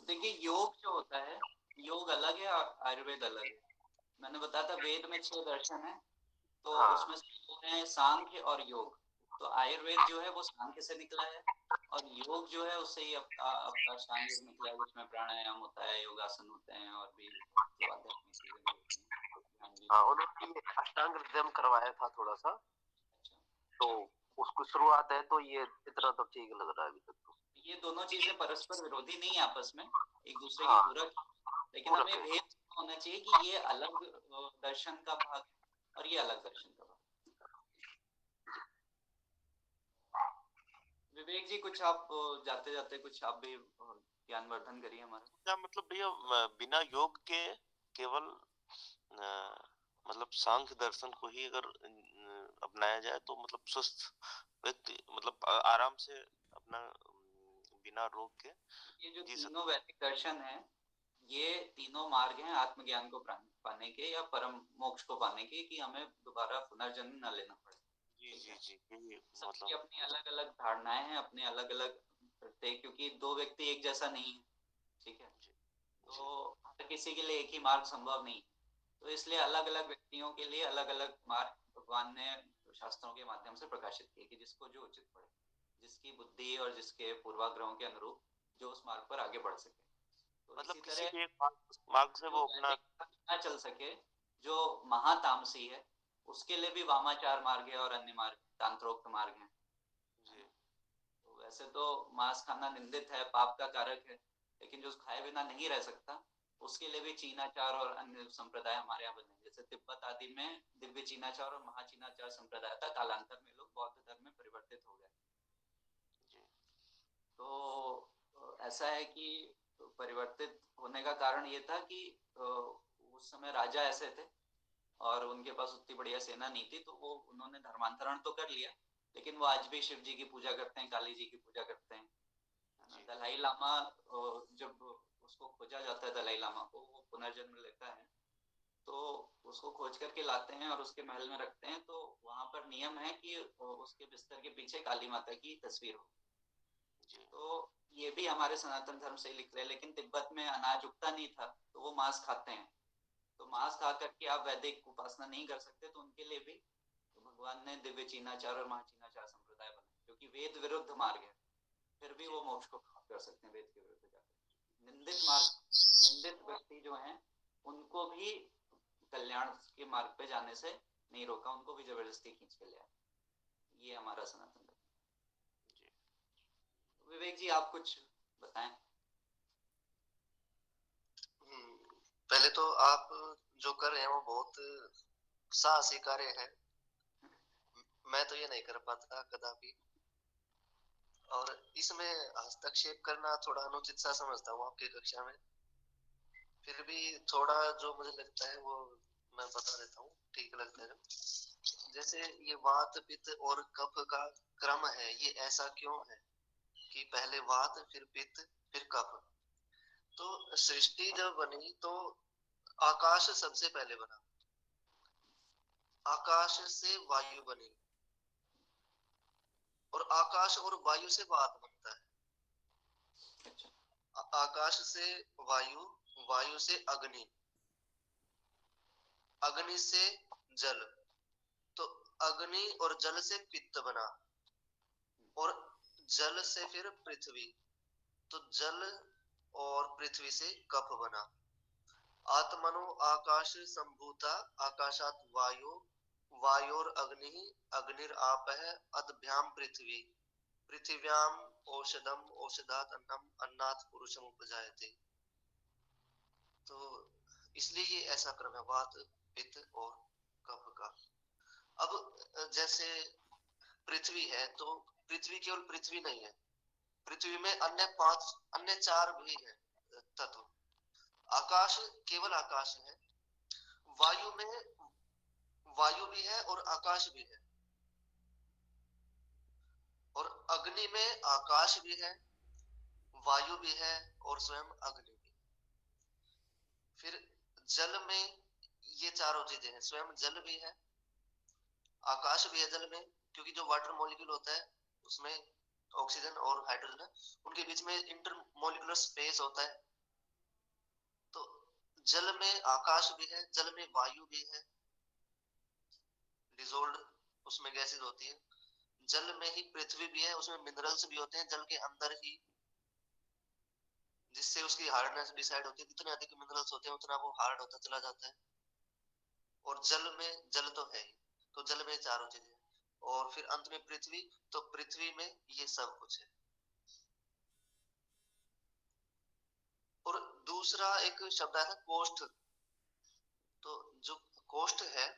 S2: देखिए योग जो होता है, योग अलग है और आयुर्वेद अलग है। मैंने बताया था वेद में 6 दर्शन है, तो
S5: हाँ।
S2: उसमें से 2 हैं सांख्य और योग। तो आयुर्वेद जो है वो सांख्य से निकला है, और योग जो है उससे ही आपका अष्टांग योग निकला है, जिसमें प्राणायाम होता है, योगासन होते हैं, और भी जो आध्यात्मिक चीजें भी होती हैं।
S5: हाँ, उन्होंने अष्टांग हृदय करवाया था थोड़ा सा,
S2: अच्छा,
S5: तो उसको शुरुआत है, तो ये इतना तो ठीक लग रहा है अभी तक तो।
S2: ये दोनों चीजें परस्पर विरोधी नहीं है आपस में, एक दूसरे की
S5: हाँ,
S2: पूरक, लेकिन हमें भेद होना चाहिए कि ये अलग दर्शन का भाग है और ये अलग दर्शन का भाग। विवेक जी, कुछ आप जाते जाते कुछ आप भी ज्ञानवर्धन करिए हमारा।
S1: क्या मतलब भैया बिना योग के केवल मतलब सांख्य दर्शन को ही अगर अपनाया जाए तो मतलब स्वस्थ व्यक्ति मतलब आराम से अपना बिना रोग के
S2: ये जो तीनों वैदिक दर्शन है, ये तीनों मार्ग हैं आत्मज्ञान को पाने के या परम मोक्ष को पाने के, कि हमें दोबारा पुनर्जन्म न लेना पड़े।
S1: जी
S2: सबकी अपनी अलग अलग धारणाएं हैं, अपने अलग अलग प्रत्येक, क्योंकि 2 व्यक्ति एक जैसा नहीं है, ठीक है, तो हर किसी के लिए एक ही मार्ग संभव नहीं, तो इसलिए अलग अलग व्यक्तियों के लिए अलग अलग मार्ग भगवान ने शास्त्रों के माध्यम से प्रकाशित किए, कि जिसको जो उचित पड़े, जिसकी बुद्धि और जिसके पूर्वाग्रहों के अनुरूप जो उस मार्ग पर आगे बढ़ सके। तो
S1: मतलब
S2: इसी
S1: किसी
S2: तरह
S1: भी एक मार्ग से वो अपना
S2: चल सके, जो महातामसी है उसके लिए भी वामाचार मार्ग है और अन्य मार्ग तांत्रोक्त मार्ग है। तो वैसे तो मांस खाना निंदित है, पाप का कारक है, लेकिन जो खाए बिना नहीं रह सकता उसके लिए भी चीनाचार और अन्य संप्रदाय हमारे यहाँ बने। जैसे तिब्बत आदि में दिव्य चीनाचार और महाचीनाचार संप्रदाय था, कालांतर में लोग बौद्ध धर्म में परिवर्तित हो गए। तो ऐसा है कि परिवर्तित होने का कारण ये था कि उस समय राजा ऐसे थे और उनके पास उतनी बढ़िया सेना नहीं थी, तो वो उन्होंने धर्मांतरण तो कर लिया, लेकिन वो आज भी शिव जी की पूजा करते हैं, काली जी की पूजा करते हैं। दलाई लामा, जब उसको खोजा जाता है दलाई लामा को, वो पुनर्जन्म लेता है, तो उसको खोज करके लाते हैं और उसके महल में रखते हैं, तो वहां पर नियम है कि उसके बिस्तर के पीछे काली माता की तस्वीर हो। तो ये भी हमारे सनातन धर्म से लिख रहे हैं, लेकिन तिब्बत में अनाज उगता नहीं था तो वो मांस खाते हैं, तो मांस खा करके आप वैदिक उपासना नहीं कर सकते, तो उनके लिए भी तो भगवान ने दिव्य चीनाचार और महाचीनाचार संप्रदाय बनाए, जो कि वेद विरुद्ध मार्ग है, फिर भी वो मोक्ष को प्राप्त कर सकते हैं वेद के विरुद्ध जाकर। निंदित मार्ग, निंदित व्यक्ति जो हैं उनको भी कल्याण के मार्ग पे जाने से नहीं रोका, उनको भी जबरदस्ती खींच के ले आया। ये हमारा सनातन धर्म। विवेक जी, आप कुछ बताएं।
S3: पहले तो आप जो कर रहे हैं वो बहुत साहसी कार्य है, मैं तो ये नहीं कर पाता कदापि। और इसमें हस्तक्षेप करना थोड़ा अनुचित सा समझता हूँ आपकी कक्षा में, फिर भी थोड़ा जो मुझे लगता है वो मैं बता देता हूँ, ठीक लगता है जब। जैसे ये वात पित्त और कफ का क्रम है, ये ऐसा क्यों है कि पहले वात फिर पित्त फिर कफ। तो सृष्टि जब बनी तो आकाश सबसे पहले बना, आकाश से वायु बनी, और आकाश और वायु से वात बनता है। आकाश से वायु, वायु से अग्नि, अग्नि से जल, तो अग्नि और जल से पित्त बना, और जल से फिर पृथ्वी, तो जल और पृथ्वी से कफ बना। आत्मनो आकाश संभूता आकाशात वायु, वायोर अग्नि, अग्निर आपः अद्भ्याम पृथ्वी, पृथिव्याम औषधम औषधात अन्नम अन्नात् पुरुषम उपजायते। तो इसलिए ये ऐसा क्रम है वात पित्त और कफ का। अब जैसे पृथ्वी है, तो पृथ्वी केवल पृथ्वी नहीं है, पृथ्वी में अन्य चार भी है तत्व। आकाश केवल आकाश है, वायु में वायु भी है और आकाश भी है, और अग्नि में आकाश भी है, वायु भी है और स्वयं अग्नि भी। फिर जल में ये चारों चीजें हैं, स्वयं जल भी है, आकाश भी है जल में, क्योंकि जो वाटर मॉलिक्यूल होता है उसमें ऑक्सीजन और हाइड्रोजन, उनके बीच में इंटरमॉलिक्यूलर स्पेस होता है। तो जल में आकाश भी है, जल में वायु भी है, डिसॉल्व्ड उसमें गैसेस होती है। जल में ही पृथ्वी भी है, उसमें मिनरल्स भी होते हैं जल के अंदर ही, जिससे उसकी हार्डनेस डिसाइड होती है, जितने अधिक मिनरल्स होते हैं उतना वो हार्ड होता चला जाता है। और जल में जल तो है ही, तो जल में चारों चीजें, और फिर अंत में पृथ्वी, तो पृथ्वी में ये सब कुछ है। और दूसरा एक शब्द है कोष्ठ, तो जो कोष्ठ है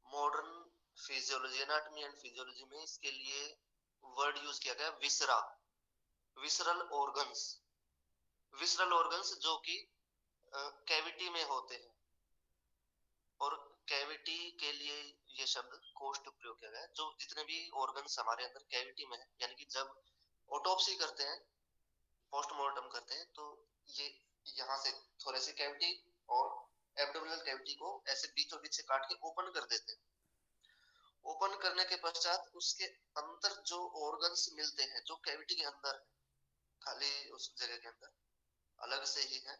S3: modern physiology, anatomy and physiology में इसके लिए वर्ड यूज किया गया विसरा, विसरल ऑर्गन्स, विसरल ऑर्गन्स जो कि कैविटी में होते हैं, और कैविटी के लिए ये शब्द कोष्ठ प्रयोग किया गया है। जो जितने भी ऑर्गन्स हमारे अंदर कैविटी में है, यानी कि जब ऑटोप्सी करते हैं, पोस्टमार्टम करते हैं, तो ये यहाँ से थोड़े से कैविटी और एब्डोमिनल कैविटी को ऐसे बीचों बीच से काट के ओपन कर देते हैं। ओपन करने के पश्चात उसके अंदर जो ऑर्गन्स मिलते हैं जो कैविटी के अंदर है, खाली उस जगह के अंदर अलग से ही है,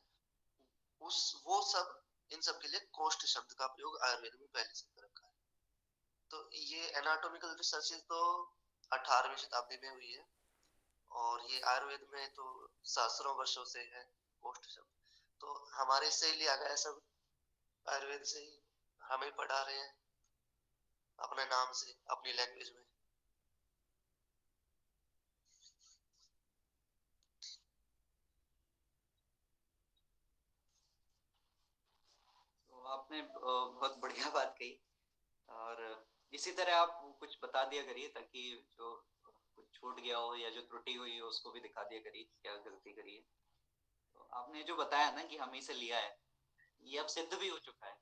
S3: उस वो सब, इन सब के लिए कोष्ठ शब्द का प्रयोग आयुर्वेद में पहले से कर रखा है। तो ये एनाटॉमिकल रिसर्च तो 18वीं शताब्दी में हुई है, और ये आयुर्वेद में तो सहस्रों वर्षों से है कोष्ठ शब्द। तो हमारे से ही लिया गया सब, आयुर्वेद से ही हमें पढ़ा रहे हैं अपने नाम से, अपनी लैंग्वेज में।
S2: तो आपने बहुत बढ़िया बात कही, और इसी तरह आप कुछ बता दिया करिए ताकि जो कुछ छूट गया हो या जो त्रुटि हुई हो उसको भी दिखा दिया करिए क्या गलती करी है। तो आपने जो बताया ना कि हम ही से लिया है, ये अब सिद्ध भी हो चुका है,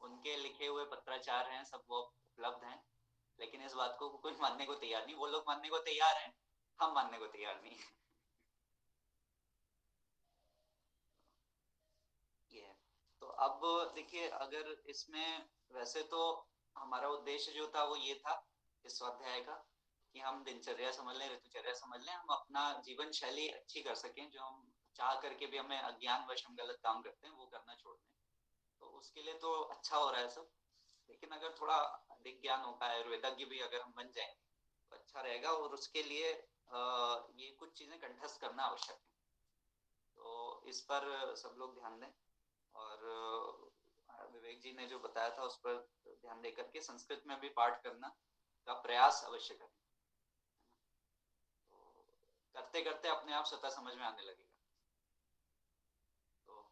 S2: उनके लिखे हुए पत्राचार हैं सब वो उपलब्ध हैं, लेकिन इस बात को कोई मानने को तैयार नहीं। वो लोग मानने को तैयार हैं, हम मानने को तैयार नहीं है। ये है। तो अब देखिए, अगर इसमें वैसे तो हमारा उद्देश्य जो था वो ये था इस स्वाध्याय का कि हम दिनचर्या समझ लें, ऋतुचर्या समझ लें, हम अपना जीवन शैली अच्छी कर सकें, जो हम चाह करके भी हमें अज्ञानवश हम गलत काम करते हैं वो करना छोड़ दें। तो उसके लिए तो अच्छा हो रहा है सब, लेकिन अगर थोड़ा अधिक ज्ञान हो पाए, आयुर्वेदज्ञ भी अगर हम बन जाएं तो अच्छा रहेगा, और उसके लिए ये कुछ चीजें कंठस्थ करना आवश्यक है। तो इस पर सब लोग ध्यान दें, और विवेक जी ने जो बताया था उस पर ध्यान देकर के संस्कृत में भी पाठ करना का प्रयास अवश्य करें। तो करते करते अपने आप स्वतः समझ में आने लगेगा। तो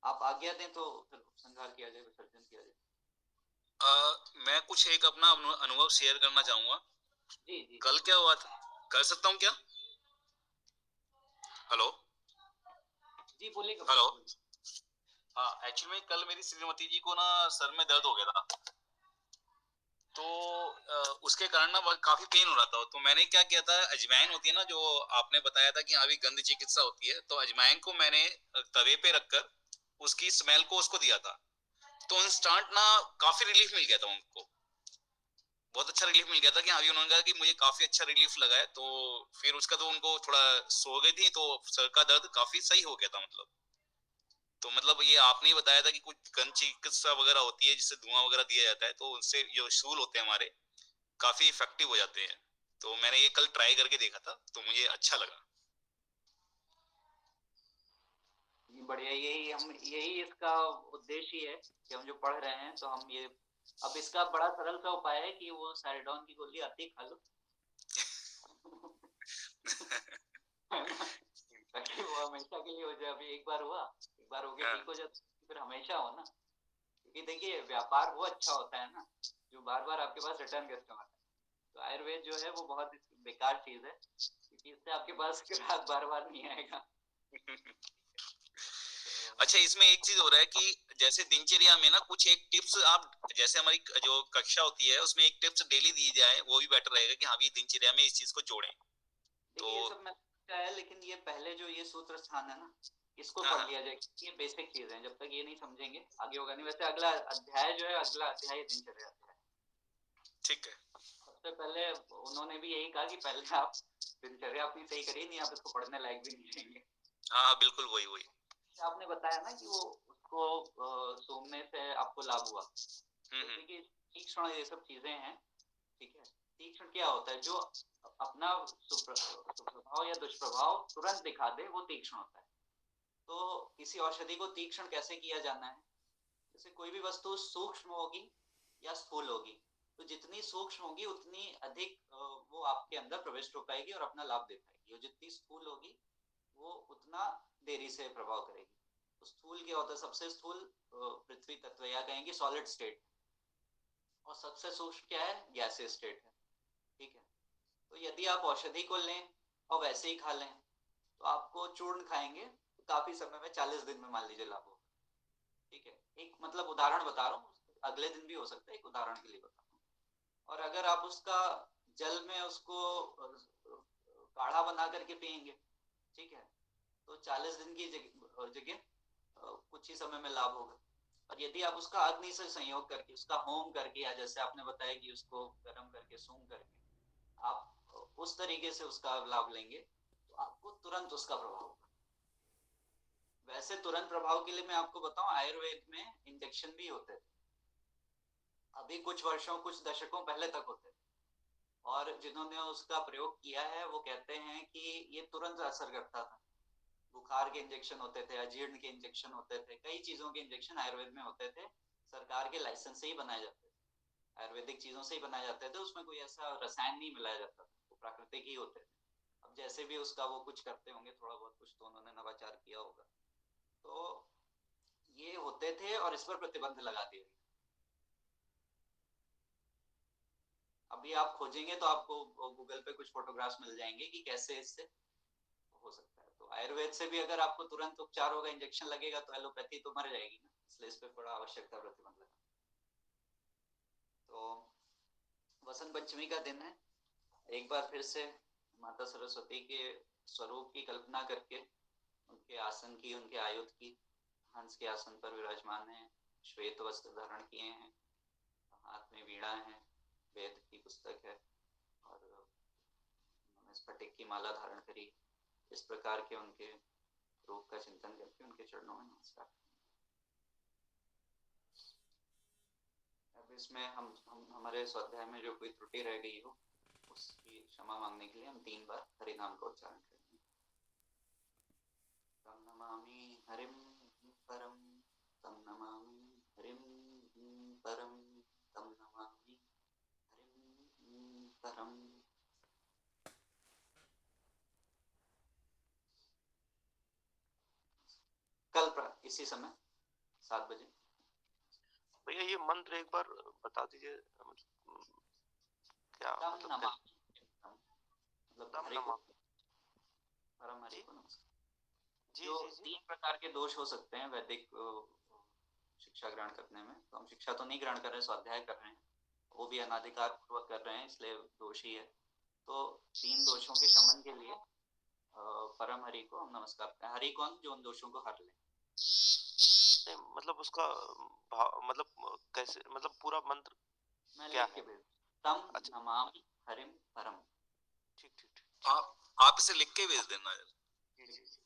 S2: आप आज्ञा दें तो फिर उपसंहार किया जाए, विसर्जन किया जाए।
S4: मैं कुछ एक अपना अनुभव शेयर करना चाहूंगा।
S2: जी जी।
S4: कल क्या हुआ था, कर सकता हूँ क्या? हेलो
S2: जी बोलिए
S4: हेलो। हाँ, एक्चुअली में कल मेरी श्रीमती जी को ना सर में दर्द हो गया था, तो उसके कारण ना काफी पेन हो रहा था। तो मैंने क्या किया था, अजवाइन होती है ना, जो आपने बताया था कि हाँ भी गंध चिकित्सा होती है, तो अजवाइन को मैंने तवे पे रखकर उसकी स्मेल को उसको दिया था, तो इंस्टेंट ना काफी रिलीफ मिल गया था उनको। बहुत अच्छा रिलीफ मिल गया था कि हाँ भी उन्होंने कहा कि मुझे काफी अच्छा रिलीफ लगा है। तो फिर उसका तो उनको थोड़ा सो गई थी, तो सर का दर्द काफी सही हो गया था मतलब। तो मतलब ये आपने ही बताया था कि कुछ गंध चिकित्सा वगैरह होती है जिससे धुआं वगैरह दिया जाता है, तो उनसे जो शूल होते हैं हमारे काफी इफेक्टिव हो जाते हैं। तो मैंने ये कल ट्राई करके देखा था, तो मुझे अच्छा लगा।
S2: बढ़िया, यही इसका उद्देश्य ही है कि हम जो पढ़ रहे हैं तो हम ये, अब इसका बड़ा सरल सा उपाय है कि वो सैरिडोन की गोली आती है, खा लो। ताकि वो हमेशा के लिए हो जाए। अभी एक बार हुआ, एक बार हो गया ठीक हो जाता, फिर हमेशा हो ना। क्योंकि देखिए व्यापार वो अच्छा होता है ना जो बार बार आपके पास रिटर्न कस्टमर है। तो आयुर्वेद जो है वो बहुत बेकार चीज है, क्योंकि इससे आपके पास ग्राहक बार बार नहीं आएगा।
S4: अच्छा, इसमें एक चीज हो रहा है कि जैसे दिनचर्या में ना कुछ एक टिप्स आप, जैसे हमारी जो कक्षा होती है उसमें एक टिप्स डेली दी जाए, वो भी बेटर रहेगा कि हाँ भी दिनचर्या में इस चीज को जोड़ें।
S2: देखिए ये सब मैंने है, लेकिन ये पहले जो ये सूत्र स्थान है ना, इसको
S4: हाँ
S2: पढ़ लिया जाए। ये बेसिक चीज है, जब तक ये नहीं समझेंगे आगे होगा नहीं। वैसे अगला अध्याय जो है, अगला अध्याय दिनचर्या है।
S4: ठीक है।
S2: सबसे पहले उन्होंने भी यही कहा कि पहले आप दिनचर्या अपनी सही करिए, नहीं आप इसको पढ़ने लायक भी नहीं रहेंगे।
S4: हाँ बिल्कुल, वही वही
S2: आपने बताया ना कि वो उसको सूंघने से आपको लाभ हुआ। जैसे कि तीक्ष्ण ये सब चीजें हैं, ठीक है। तीक्ष्ण क्या होता है? जो अपना सुप्रभाव या दुष्प्रभाव तुरंत दिखा दे, वो तीक्ष्ण होता है। तो किसी औषधि को तीक्ष्ण कैसे किया जाना है? जैसे कोई भी वस्तु सूक्ष्म होगी या स्थूल होगी, तो जितनी सूक्ष्म होगी उतनी अधिक वो आपके अंदर प्रविष्ट हो पाएगी और अपना लाभ दे पाएगी, और जितनी स्थूल होगी वो उतना देरी से प्रभाव करेगी। तो स्थूल क्या होता है? सबसे स्थूल पृथ्वी तत्व, या कहेंगे सॉलिड स्टेट, और सबसे सूक्ष्म क्या है? गैसीय स्टेट है, ठीक है। तो यदि आप औषधि को लें और वैसे ही खा लें, तो आपको चूर्ण खाएंगे तो काफी समय में 40 दिन में मान लीजिए लाभ होगा, ठीक है। एक मतलब उदाहरण बता रहा हूँ, अगले दिन भी हो सकता है, एक उदाहरण के लिए बता रहा हूँ। और अगर आप उसका जल में उसको काढ़ा बना करके पियेंगे, ठीक है, तो 40 दिन की जगह कुछ ही समय में लाभ होगा। और यदि आप उसका अग्नि से संयोग करके, उसका होम करके, या जैसे आपने बताया कि उसको गर्म करके सूंघ करके आप उस तरीके से उसका लाभ लेंगे, तो आपको तुरंत उसका प्रभाव होगा। वैसे तुरंत प्रभाव के लिए मैं आपको बताऊं, आयुर्वेद में इंजेक्शन भी होते थे। अभी कुछ वर्षों, कुछ दशकों पहले तक होते थे, और जिन्होंने उसका प्रयोग किया है वो कहते हैं कि ये तुरंत असर करता था। बुखार के इंजेक्शन होते थे, अजीर्ण के इंजेक्शन होते थे, कई चीजों के इंजेक्शन आयुर्वेद में होते थे। सरकार के लाइसेंस से ही बनाए जाते थे, आयुर्वेदिक चीजों से ही बनाए जाते थे। उसमें कोई ऐसा रसायन नहीं मिलाया जाता था, वो प्राकृतिक ही होते थे। अब जैसे भी उसका वो कुछ करते होंगे, थोड़ा बहुत कुछ तो उन्होंने नवाचार किया होगा। तो ये होते थे और इस पर प्रतिबंध लगा दिया गया। अभी आप खोजेंगे तो आपको गूगल पे कुछ फोटोग्राफ्स मिल जाएंगे कि कैसे इससे हो सकता है। तो आयुर्वेद से भी अगर आपको तुरंत उपचार होगा, इंजेक्शन लगेगा, तो एलोपैथी तो मर जाएगी ना, इसलिए इस पे बड़ा आवश्यकता प्रतिबंध लगा। तो वसंत पंचमी का दिन है, एक बार फिर से माता सरस्वती के स्वरूप की कल्पना करके, उनके आसन की, उनके आयुध की, हंस के आसन पर विराजमान है, श्वेत वस्त्र धारण किए हैं, हाथ में वीणा है, वेद की पुस्तक है, और उन्होंने स्फटिक की माला धारण करी। इस प्रकार के उनके रूप का चिंतन करके उनके चरणों में नमस्कार। अब इसमें हम हमारे स्वाध्याय में जो कोई त्रुटि रह गई हो उसकी क्षमा मांगने के लिए हम 3 बार हरि नाम का उच्चारण करेंगे। तम नमामि हरिम परम, तम नमामि हरिम परम, तम नमामि हरिम परम। कल इसी समय 7 बजे।
S1: भैया ये मंत्र एक बार बता दीजिए, मतलब क्या
S2: तम
S1: मतलब
S2: नमामि, मतलब
S1: तम
S2: हरि को,
S1: नमामि।
S2: परम हरि
S1: जी
S2: को नमस्कार।
S1: जी
S2: जो
S1: जी जी
S2: 3 प्रकार के दोष हो सकते हैं वैदिक शिक्षा ग्रहण करने में, तो हम शिक्षा तो नहीं ग्रहण कर रहे हैं, स्वाध्याय कर रहे हैं, वो भी अनाधिकार पूर्वक कर रहे हैं, इसलिए दोष ही है। तो 3 दोषों के शमन के लिए परम हरि को हम नमस्कार करते हैं। हरि कौन? जो उन दोषों को हर ले।
S1: नहीं, मतलब उसका भाव मतलब कैसे, मतलब पूरा मंत्र
S2: मैं
S1: क्या
S2: लिख के
S1: है?
S2: भेज, तम
S1: अच्छा
S2: नमामि हरिम परम।
S1: ठीक ठीक ठीक
S4: आप इसे लिख के भेज देना।
S1: जी जी जी